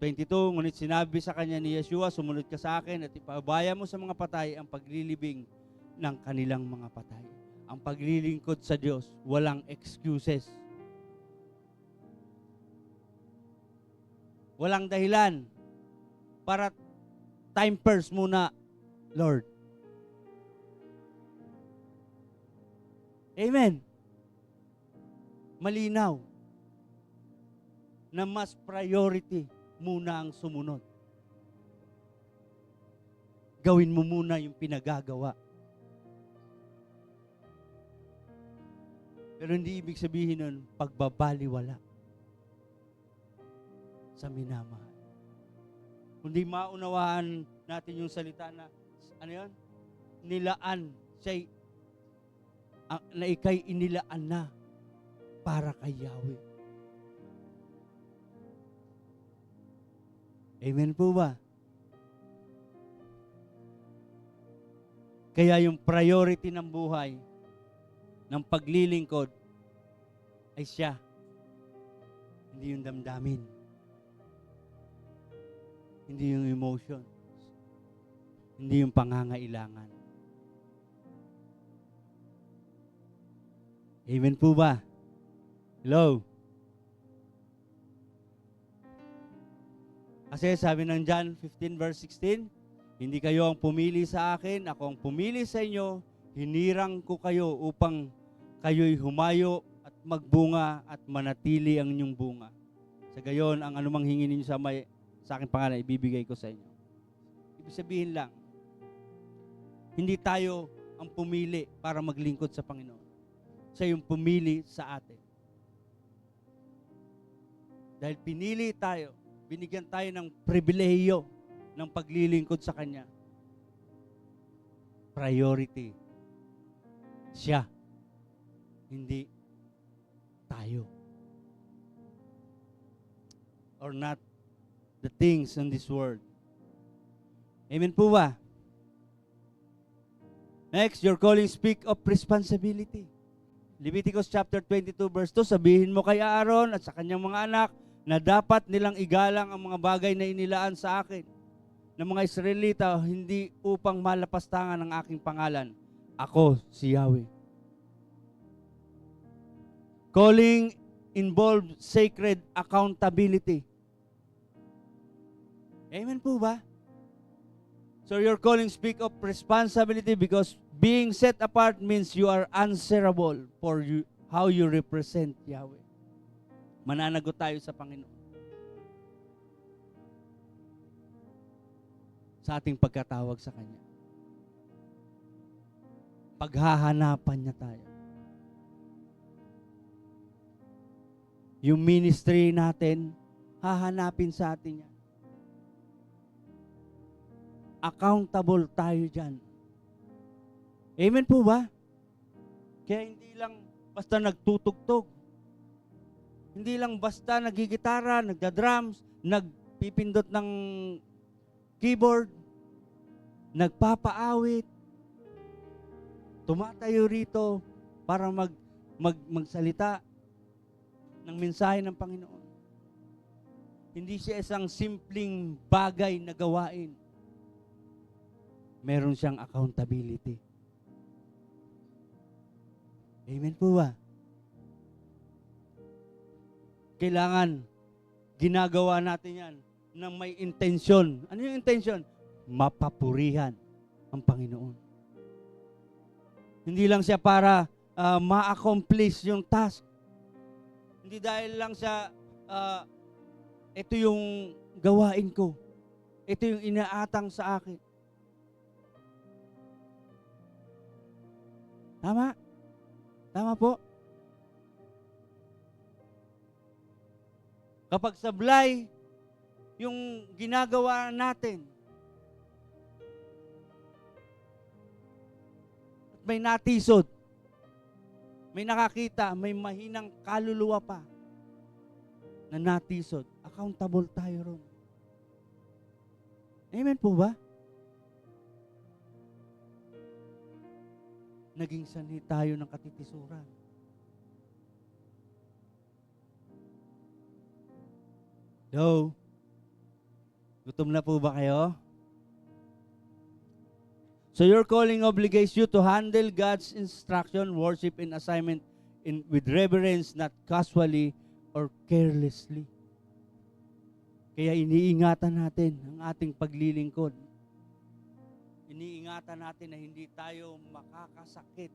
[SPEAKER 1] 22, ngunit sinabi sa kanya ni Yeshua, sumunod ka sa akin at ipabaya mo sa mga patay ang paglilibing ng kanilang mga patay. Ang paglilingkod sa Diyos, walang excuses. Walang dahilan para time first muna, Lord. Amen. Malinaw na mas priority muna ang sumunod. Gawin mo muna yung pinagagawa. Pero hindi ibig sabihin nun, pagbabaliwala sa minamahal. Kundi maunawaan natin yung salita na, ano yun? Nilaan siya, na ikay inilaan na para kay Yahweh. Amen po ba? Kaya yung priority ng buhay, ng paglilingkod, ay siya. Hindi yung damdamin. Hindi yung emotions. Hindi yung pangangailangan. Amen po ba? Hello? Kasi sabi ng John 15 verse 16, hindi kayo ang pumili sa akin, ako ang pumili sa inyo, hinirang ko kayo upang kayo'y humayo at magbunga at manatili ang inyong bunga. Sa gayon, ang anumang hingin ninyo sa aking pangalan, ibibigay ko sa inyo. Ibig sabihin lang, hindi tayo ang pumili para maglingkod sa Panginoon. Siya yung pumili sa atin. Dahil pinili tayo, binigyan tayo ng pribilehiyo ng paglilingkod sa Kanya. Priority. Siya. Hindi tayo. Or not the things in this world. Amen po ba? Next, your calling speak of responsibility. Leviticus chapter 22 verse 2, sabihin mo kay Aaron at sa kanyang mga anak na dapat nilang igalang ang mga bagay na inilaan sa akin ng mga Israelita hindi upang malapastangan ang aking pangalan. Ako si Yahweh. Calling involves sacred accountability. Amen po ba? So your calling speak of responsibility because being set apart means you are answerable for how you represent Yahweh. Mananagot tayo sa Panginoon. Sa ating pagkatawag sa Kanya. Paghahanapan niya tayo. Yung ministry natin, hahanapin sa atin yan. Accountable tayo dyan. Amen po ba? Kaya hindi lang basta nagtutugtog. Hindi lang basta nagigitara, nagda-drums, nagpipindot ng keyboard, nagpapaawit, tumatayo rito para magsalita ng mensahe ng Panginoon. Hindi siya isang simpleng bagay na gawain. Meron siyang accountability. Amen po ba? Kailangan ginagawa natin yan ng may intensyon. Ano yung intensyon? Mapapurihan ang Panginoon. Hindi lang siya para ma-accomplish yung task. Hindi dahil lang siya, ito yung gawain ko. Ito yung inaatang sa akin. Tama? Tama po? Kapag sablay, yung ginagawa natin, at may natisod, may nakakita, may mahinang kaluluwa pa na natisod, accountable tayo ron. Amen po ba? Naging sanhi tayo ng katitisuran. Hello? Gutom na po ba kayo? So your calling obligates you to handle God's instruction, worship, and assignment with reverence, not casually or carelessly. Kaya iniingatan natin ang ating paglilingkod. Iniingatan natin na hindi tayo makakasakit,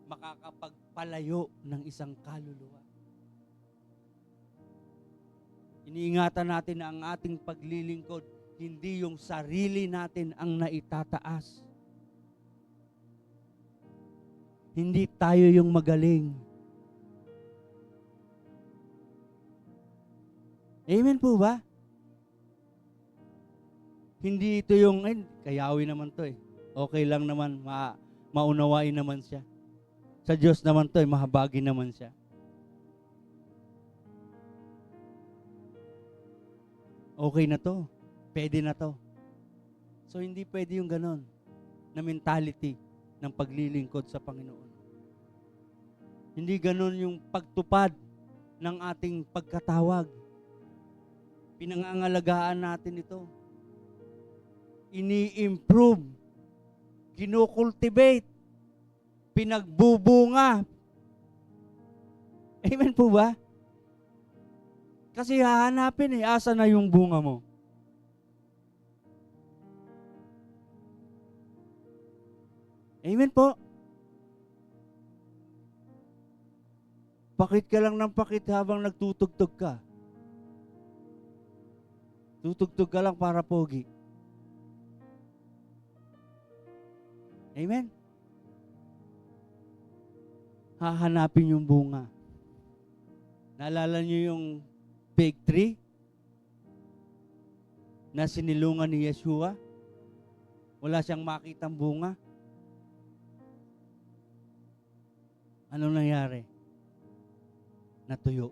[SPEAKER 1] makakapagpalayo ng isang kaluluwa. Iniingatan natin na ang ating paglilingkod, hindi yung sarili natin ang naitataas. Hindi tayo yung magaling. Amen po ba? Hindi ito yung, kayawi naman to okay lang naman, maunawain naman siya. Sa Diyos naman to mahabagi naman siya. Okay na to. Pwede na to. So, hindi pwede yung ganon na mentality ng paglilingkod sa Panginoon. Hindi ganon yung pagtupad ng ating pagkatawag. Pinangangalagaan natin ito. Ini-improve. Kino-cultivate. Pinagbubunga. Amen po ba? Kasi hahanapin asa na yung bunga mo. Amen po. Pakit ka lang ng pakit habang nagtutugtog ka. Tutugtog ka lang para pogi. Amen? Hahanapin yung bunga. Naalala niyo yung fig tree na sinilungan ni Yeshua? Wala siyang makitang bunga. Anong nangyari? Natuyo.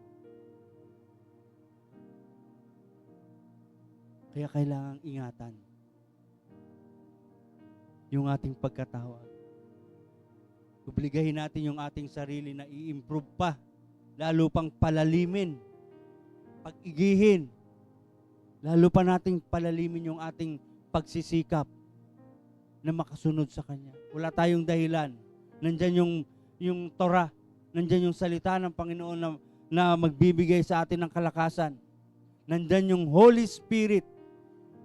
[SPEAKER 1] Kaya kailangang ingatan yung ating pagkatawag. Obligahin natin yung ating sarili na i-improve pa, lalo pang palalimin, pag-igihin, lalo pa nating palalimin yung ating pagsisikap na makasunod sa Kanya. Wala tayong dahilan. Nandyan yung Torah, nandyan yung salita ng Panginoon na magbibigay sa atin ng kalakasan. Nandyan yung Holy Spirit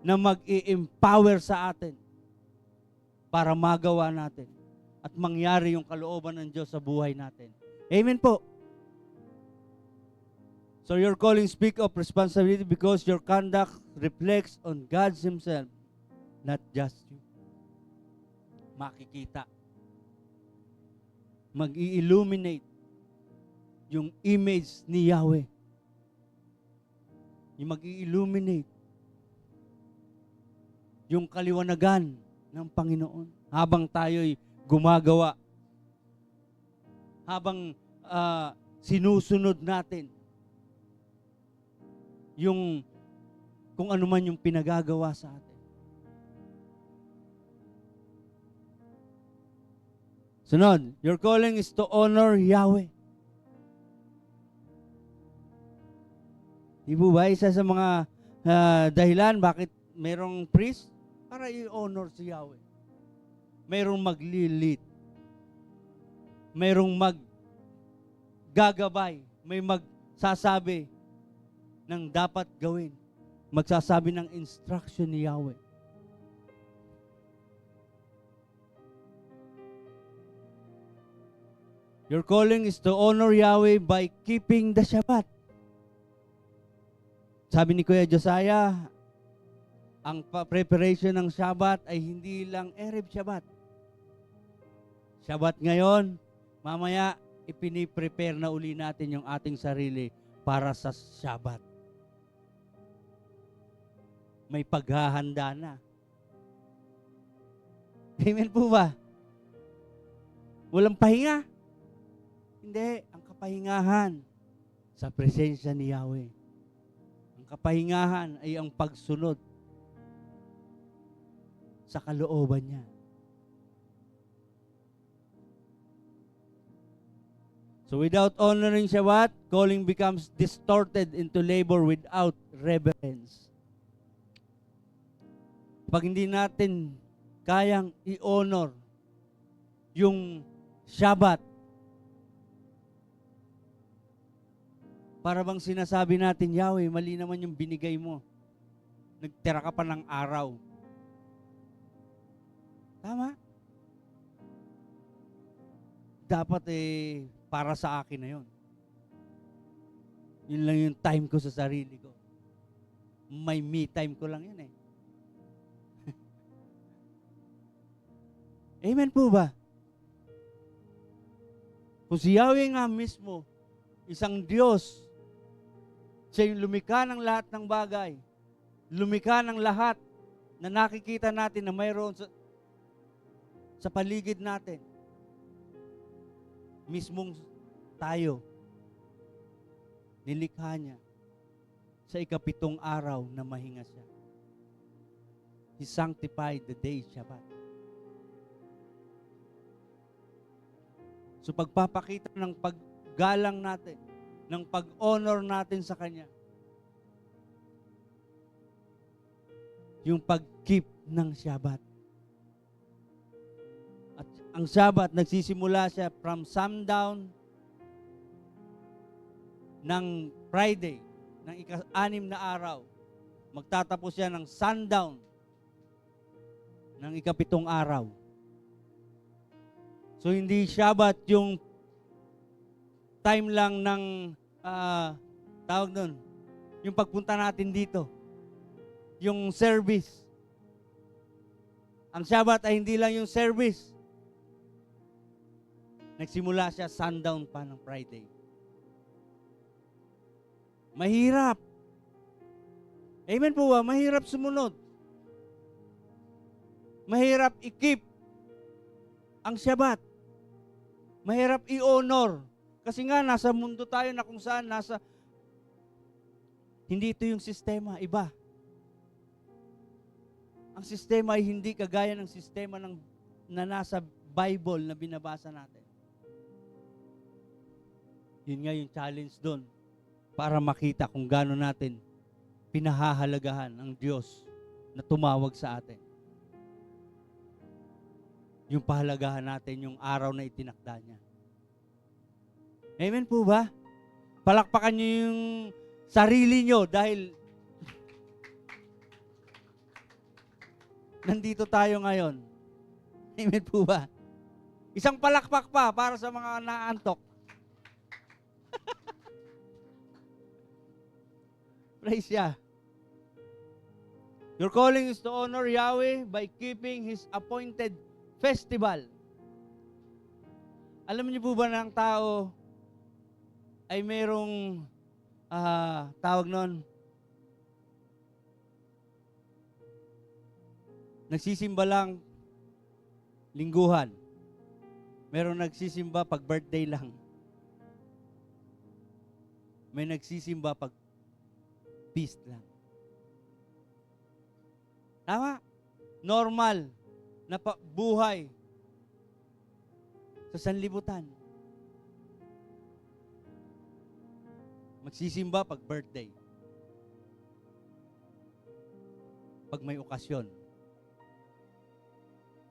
[SPEAKER 1] na mag-i-empower sa atin para magawa natin at mangyari yung kalooban ng Diyos sa buhay natin. Amen po. So your calling speak of responsibility because your conduct reflects on God Himself, not just you. Makikita. Mag-i-illuminate yung image ni Yahweh. Yung mag-i-illuminate yung kaliwanagan ng Panginoon habang tayo'y gumagawa habang sinusunod natin yung kung ano man yung pinagagawa sa atin. Sunod, your calling is to honor Yahweh. Di po ba isa sa mga dahilan bakit merong priest? Para i-honor si Yahweh. Merong maglilit. Merong maggagabay. May magsasabi ng dapat gawin. Magsasabi ng instruction ni Yahweh. Your calling is to honor Yahweh by keeping the Shabbat. Sabi ni Kuya Josiah, ang preparation ng Shabbat ay hindi lang Erev Shabbat. Shabbat ngayon, mamaya ipiniprepare na uli natin yung ating sarili para sa Shabbat. May paghahanda na. Amen po ba? Walang pahinga? Hindi. Ang kapahingahan sa presensya ni Yahweh. Ang kapahingahan ay ang pagsunod sa kalooban niya. So without honoring Shabbat, calling becomes distorted into labor without reverence. Pag hindi natin kayang i-honor yung Shabbat, para bang sinasabi natin, Yahweh, mali naman yung binigay mo. Nagtira ka pa ng araw. Tama? Dapat para sa akin na yun. Yun lang yung time ko sa sarili ko. May me time ko lang yun Amen po ba? Kung si Yahweh nga mismo, isang Diyos, siya yung lumikha ng lahat ng bagay, lumikha ng lahat na nakikita natin na mayroon sa paligid natin. Mismong tayo, nilikha niya sa ikapitong araw na mahinga siya. He sanctified the day Shabbat. So pagpapakita ng paggalang natin, ng pag-honor natin sa Kanya, yung pag-keep ng Shabbat. At ang Shabbat, nagsisimula siya from sundown ng Friday, ng ika-6 na araw. Magtatapos siya ng sundown ng ika-7 araw. So hindi Shabbat yung time lang ng tawag doon, yung pagpunta natin dito, yung service. Ang Shabbat ay hindi lang yung service. Nagsimula siya sundown pa ng Friday. Mahirap. Amen po ba? Mahirap sumunod. Mahirap i-keep ang Shabbat. Mahirap i-honor. Kasi nga, nasa mundo tayo na kung saan hindi ito yung sistema, iba. Ang sistema ay hindi kagaya ng sistema na nasa Bible na binabasa natin. Yun nga yung challenge doon para makita kung gaano natin pinahahalagahan ang Diyos na tumawag sa atin. Yung pahalagahan natin yung araw na itinakda niya. Amen po ba? Palakpakan niyo yung sarili niyo dahil nandito tayo ngayon. Amen po ba? Isang palakpak pa para sa mga naantok. Praise Yah. Your calling is to honor Yahweh by keeping His appointed festival. Alam niyo po ba na ang tao ay mayroong tawag nun, nagsisimba lang lingguhan. Meron nagsisimba pag birthday lang. May nagsisimba pag feast lang. Tama? Normal na buhay sa sanlibutan. Magsisimba pag birthday. Pag may okasyon.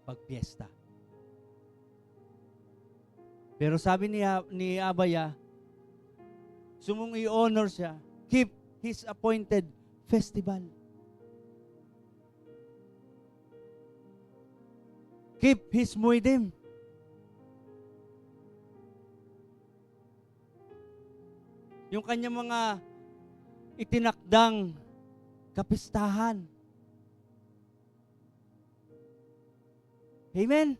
[SPEAKER 1] Pag piyesta. Pero sabi ni Abaya, sumung i-honor siya, keep his appointed festival. Keep his muidim. Yung kanyang mga itinakdang kapistahan. Amen?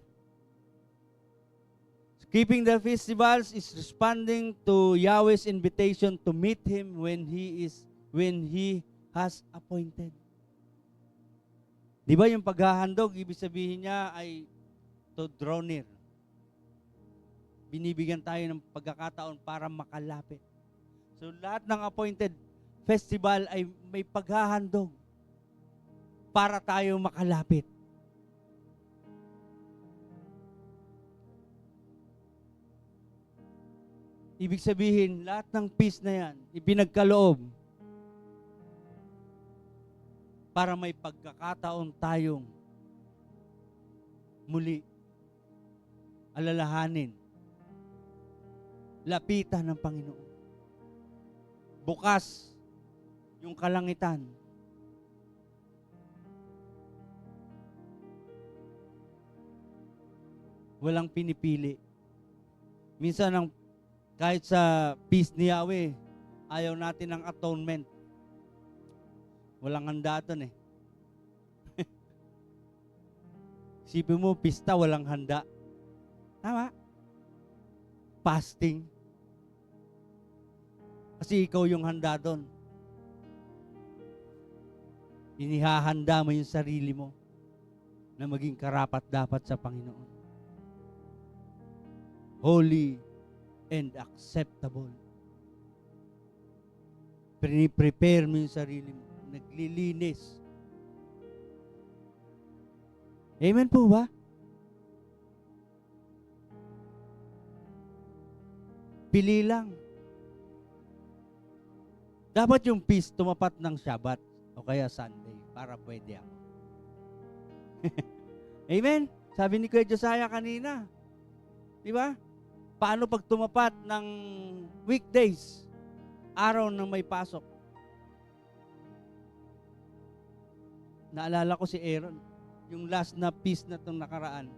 [SPEAKER 1] Keeping the festivals is responding to Yahweh's invitation to meet Him when He has appointed. Di ba yung paghahandog, ibig sabihin niya ay to draw near. Binibigyan tayo ng pagkakataon para makalapit. So lahat ng appointed festival ay may paghahandog para tayo makalapit. Ibig sabihin, lahat ng peace na yan, ipinagkaloob para may pagkakataon tayong muli alalahanin, lapitan ng Panginoon. Bukas yung kalangitan. Walang pinipili. Minsan kahit sa peace ni Yahweh, ayaw natin ng atonement. Walang handa doon eh. Isipin mo, pista, walang handa. Tama? Fasting. Kasi ikaw yung handa doon. Inihahanda mo yung sarili mo na maging karapat-dapat sa Panginoon. Holy and acceptable. Prepare mo yung sarili mo. Naglilinis. Amen po ba? Pili lang. Dapat yung peace tumapat ng Shabbat o kaya Sunday para pwede ako. Amen? Sabi ni Kuya Josiah kanina. Di ba? Paano pag tumapat ng weekdays, araw na may pasok? Naalala ko si Aaron, yung last na peace na itong nakaraan.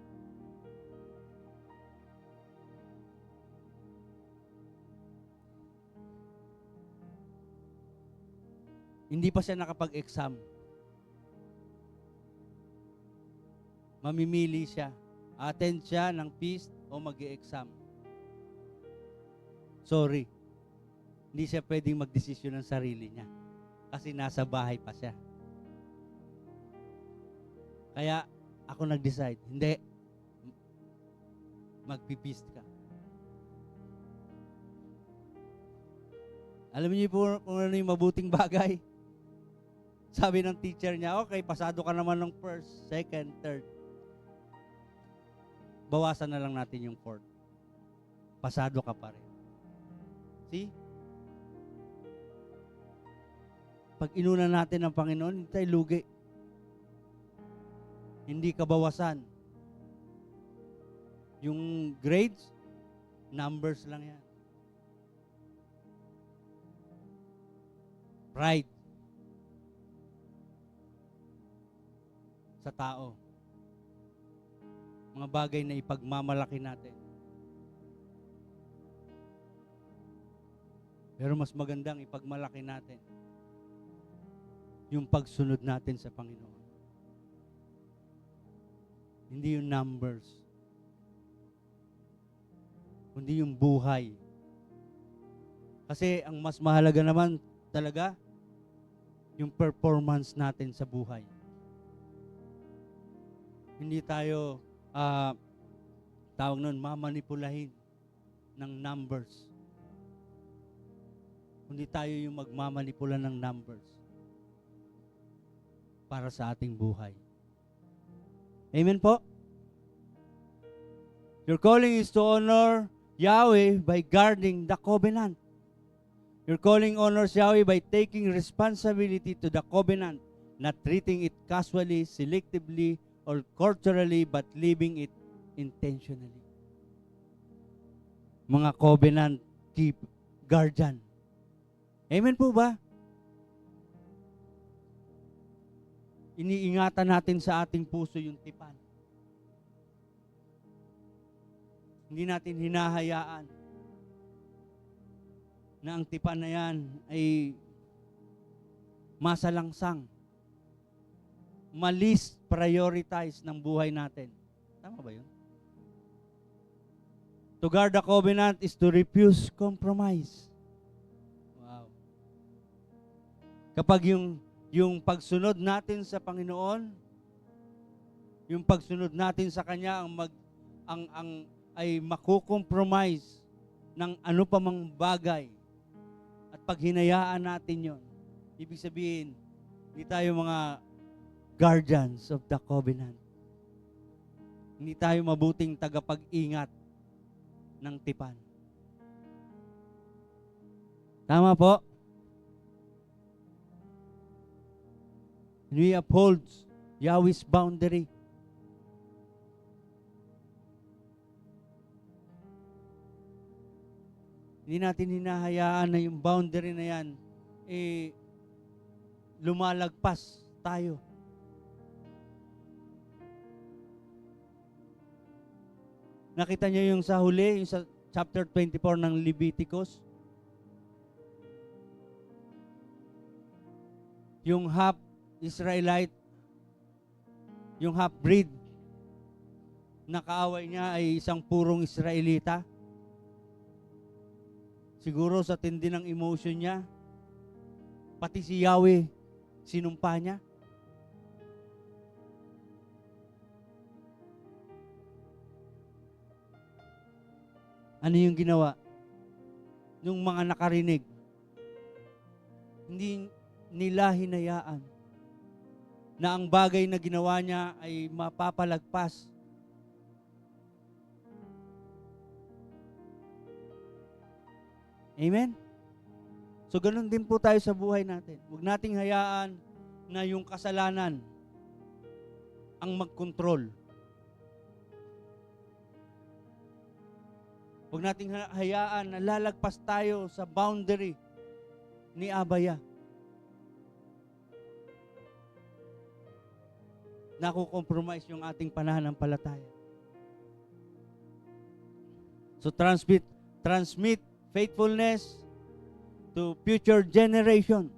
[SPEAKER 1] Hindi pa siya nakapag-exam. Mamimili siya. Attend siya ng feast o mag-e-exam. Sorry. Hindi siya pwedeng magdesisyon ng sarili niya. Kasi nasa bahay pa siya. Kaya ako nag-decide, hindi. Magpipist ka. Alam niyo po kung ano yung mabuting bagay? Sabi ng teacher niya, okay, pasado ka naman ng first, second, third. Bawasan na lang natin yung fourth. Pasado ka pa rin. See? Pag inuna natin ang Panginoon, hindi tayo lugi. Hindi ka bawasan. Yung grades, numbers lang yan. Pride. Sa tao. Mga bagay na ipagmamalaki natin. Pero mas magandang ipagmalaki natin yung pagsunod natin sa Panginoon. Hindi yung numbers, kundi yung buhay. Kasi ang mas mahalaga naman talaga, yung performance natin sa buhay. Hindi tayo Tawag nun, mamanipulahin ng numbers. Hindi tayo yung magmamanipula ng numbers para sa ating buhay. Amen po? Your calling is to honor Yahweh by guarding the covenant. Your calling honors Yahweh by taking responsibility to the covenant, not treating it casually, selectively, or culturally, but living it intentionally. Mga covenant keep guardian. Amen po ba? Iniingatan natin sa ating puso yung tipan. Hindi natin hinahayaan na ang tipan na yan ay masalangsang, malis prioritize ng buhay natin. Tama ba yun? To guard the covenant is to refuse compromise. Wow. Kapag yung pagsunod natin sa Panginoon, yung pagsunod natin sa Kanya ay makukompromise ng ano pa mang bagay at pag hinayaan natin yon, ibig sabihin, hindi tayo mga guardians of the covenant. Hindi tayo mabuting tagapag-ingat ng tipan. Tama po? We uphold Yahweh's boundary. Hindi natin hinahayaan na yung boundary na yan, lumalagpas tayo. Nakita niyo yung sa huli, yung sa chapter 24 ng Leviticus? Yung half Israelite, yung half-breed, na kaaway niya ay isang purong Israelita. Siguro sa tindi ng emotion niya, pati si Yahweh, sinumpa niya. Ano yung ginawa? Nung mga nakarinig, hindi nila hinayaan na ang bagay na ginawa niya ay mapapalagpas. Amen? So, ganun din po tayo sa buhay natin. Huwag nating hayaan na yung kasalanan ang magkontrol. Huwag nating hayaan na lalagpas tayo sa boundary ni Abaya. Nakukompromise yung ating pananampalataya. So transmit faithfulness to future generation.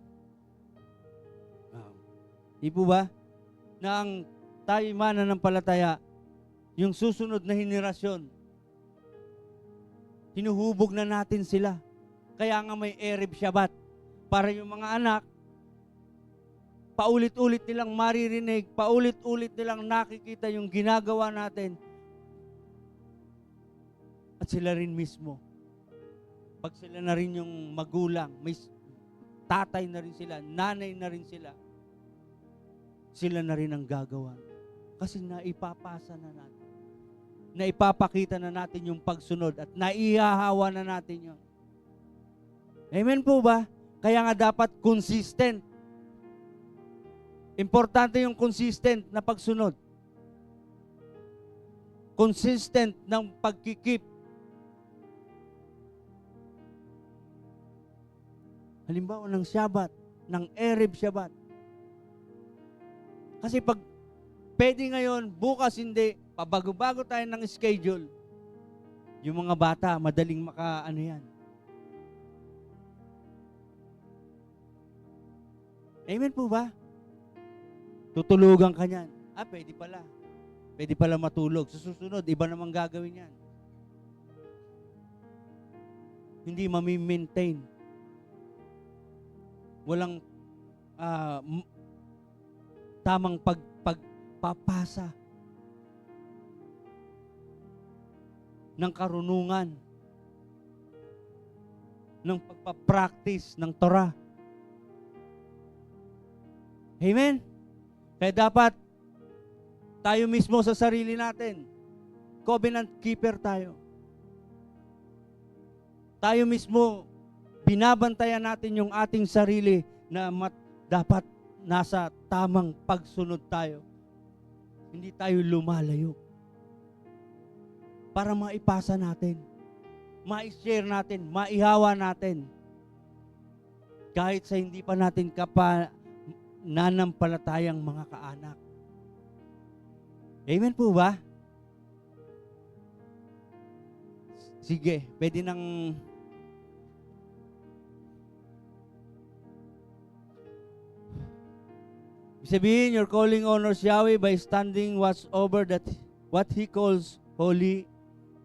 [SPEAKER 1] Di po ba? Na ang tayo mananampalataya, yung susunod na henerasyon, hinuhubog na natin sila. Kaya nga may Erev Shabbat. Para yung mga anak, paulit-ulit nilang maririnig, paulit-ulit nilang nakikita yung ginagawa natin. At sila rin mismo. Pag sila na rin yung magulang, may tatay na rin sila, nanay na rin sila, sila na rin ang gagawa. Kasi naipapasa na natin. Naipapakita na natin yung pagsunod at naihahawa na natin yun. Amen po ba? Kaya nga dapat consistent. Importante yung consistent na pagsunod. Consistent ng pagkikip. Halimbawa ng Shabbat, ng Erev Shabbat. Kasi pag pwede ngayon, bukas hindi, pabago-bago tayo ng schedule, yung mga bata, madaling maka-ano yan. Amen po ba? Tutulugan ka niyan. Pwede pala. Pwede pala matulog. Sa susunod, iba namang gagawin yan. Hindi mami-maintain. Walang tamang pagpapasa. ng karunungan, ng pagpapractice ng Torah. Amen? Kaya dapat tayo mismo sa sarili natin, covenant keeper tayo. Tayo mismo, binabantayan natin yung ating sarili na dapat nasa tamang pagsunod tayo. Hindi tayo lumalayo. Para maipasa natin, ma-share natin, maihawa natin. Kahit sa hindi pa natin nanampalatayang mga kaanak. Amen po ba? Sige, pwede nang sabihin, your calling honors Yahweh by standing watch over that what He calls holy,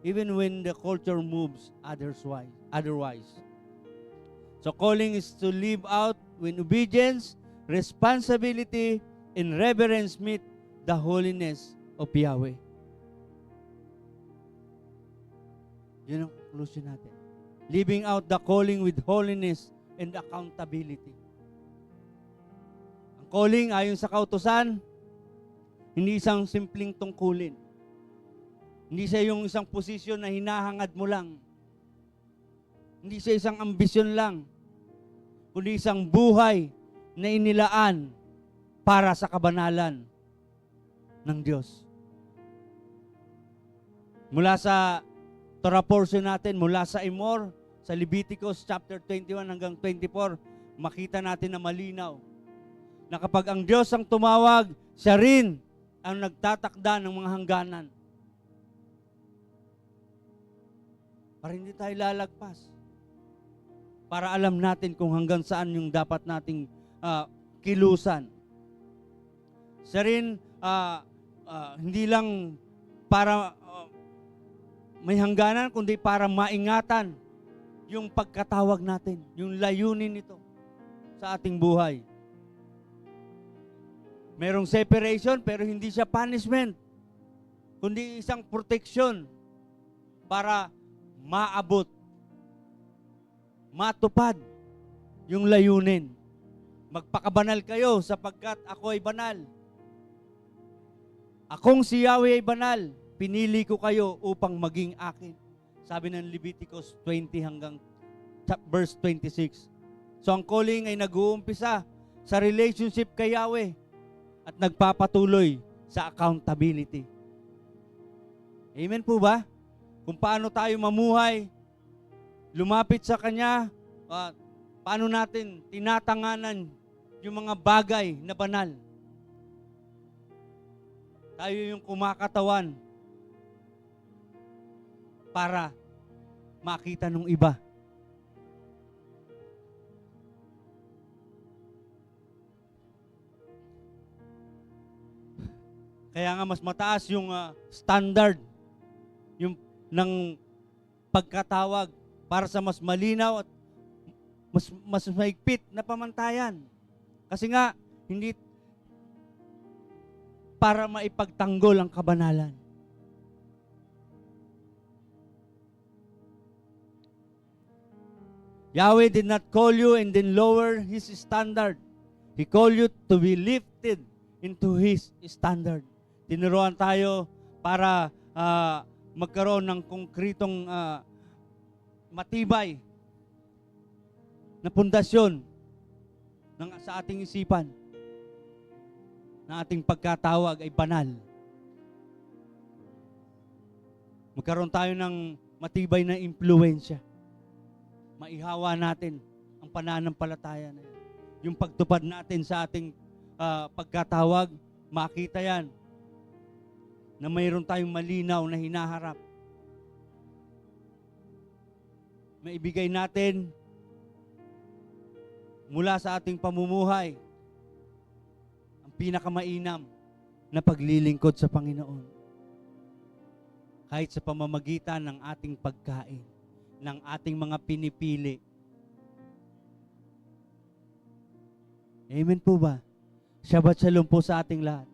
[SPEAKER 1] even when the culture moves otherwise. So calling is to live out when obedience, responsibility, and reverence meet the holiness of Yahweh. Yun ang conclusion natin. Living out the calling with holiness and accountability. Ang calling ayon sa kautusan, hindi isang simpleng tungkulin. Hindi siya yung isang posisyon na hinahangad mo lang. Hindi siya isang ambisyon lang. Kundi isang buhay na inilaan para sa kabanalan ng Diyos. Mula sa Torah portion natin, mula sa Emor, sa Leviticus chapter 21 hanggang 24, makita natin na malinaw na kapag ang Diyos ang tumawag, siya rin ang nagtatakda ng mga hangganan. Para hindi tayo lalagpas. Para alam natin kung hanggang saan yung dapat nating kilusan. Siya rin, hindi lang para may hangganan, kundi para maingatan yung pagkatawag natin, yung layunin nito sa ating buhay. Merong separation, pero hindi siya punishment, kundi isang protection para maabot, matupad yung layunin. Magpakabanal kayo sapagkat ako ay banal. Akong si Yahweh ay banal. Pinili ko kayo upang maging akin. Sabi ng Leviticus 20 hanggang verse 26. So ang calling ay nag-uumpisa sa relationship kay Yahweh at nagpapatuloy sa accountability. Amen po ba? Kung paano tayo mamuhay, lumapit sa Kanya, paano natin tinatanganan yung mga bagay na banal. Tayo yung kumakatawan para makita ng iba. Kaya nga mas mataas yung standard yung ng pagkatawag para sa mas malinaw at mas mahigpit na pamantayan. Kasi nga hindi para maipagtanggol ang kabanalan. Yahweh did not call you and then lower His standard. He called you to be lifted into His standard. Tinuruan tayo para magkaroon ng konkretong matibay na pundasyon sa ating isipan na ating pagkatawag ay banal. Magkaroon tayo ng matibay na impluwensya. Maihawa natin ang pananampalataya na yan. Yung pagtupad natin sa ating pagkatawag, makita yan na mayroon tayong malinaw na hinaharap. Maibigay natin mula sa ating pamumuhay ang pinakamainam na paglilingkod sa Panginoon. Kahit sa pamamagitan ng ating pagkain, ng ating mga pinipili. Amen po ba? Shabbat shalom po sa ating lahat.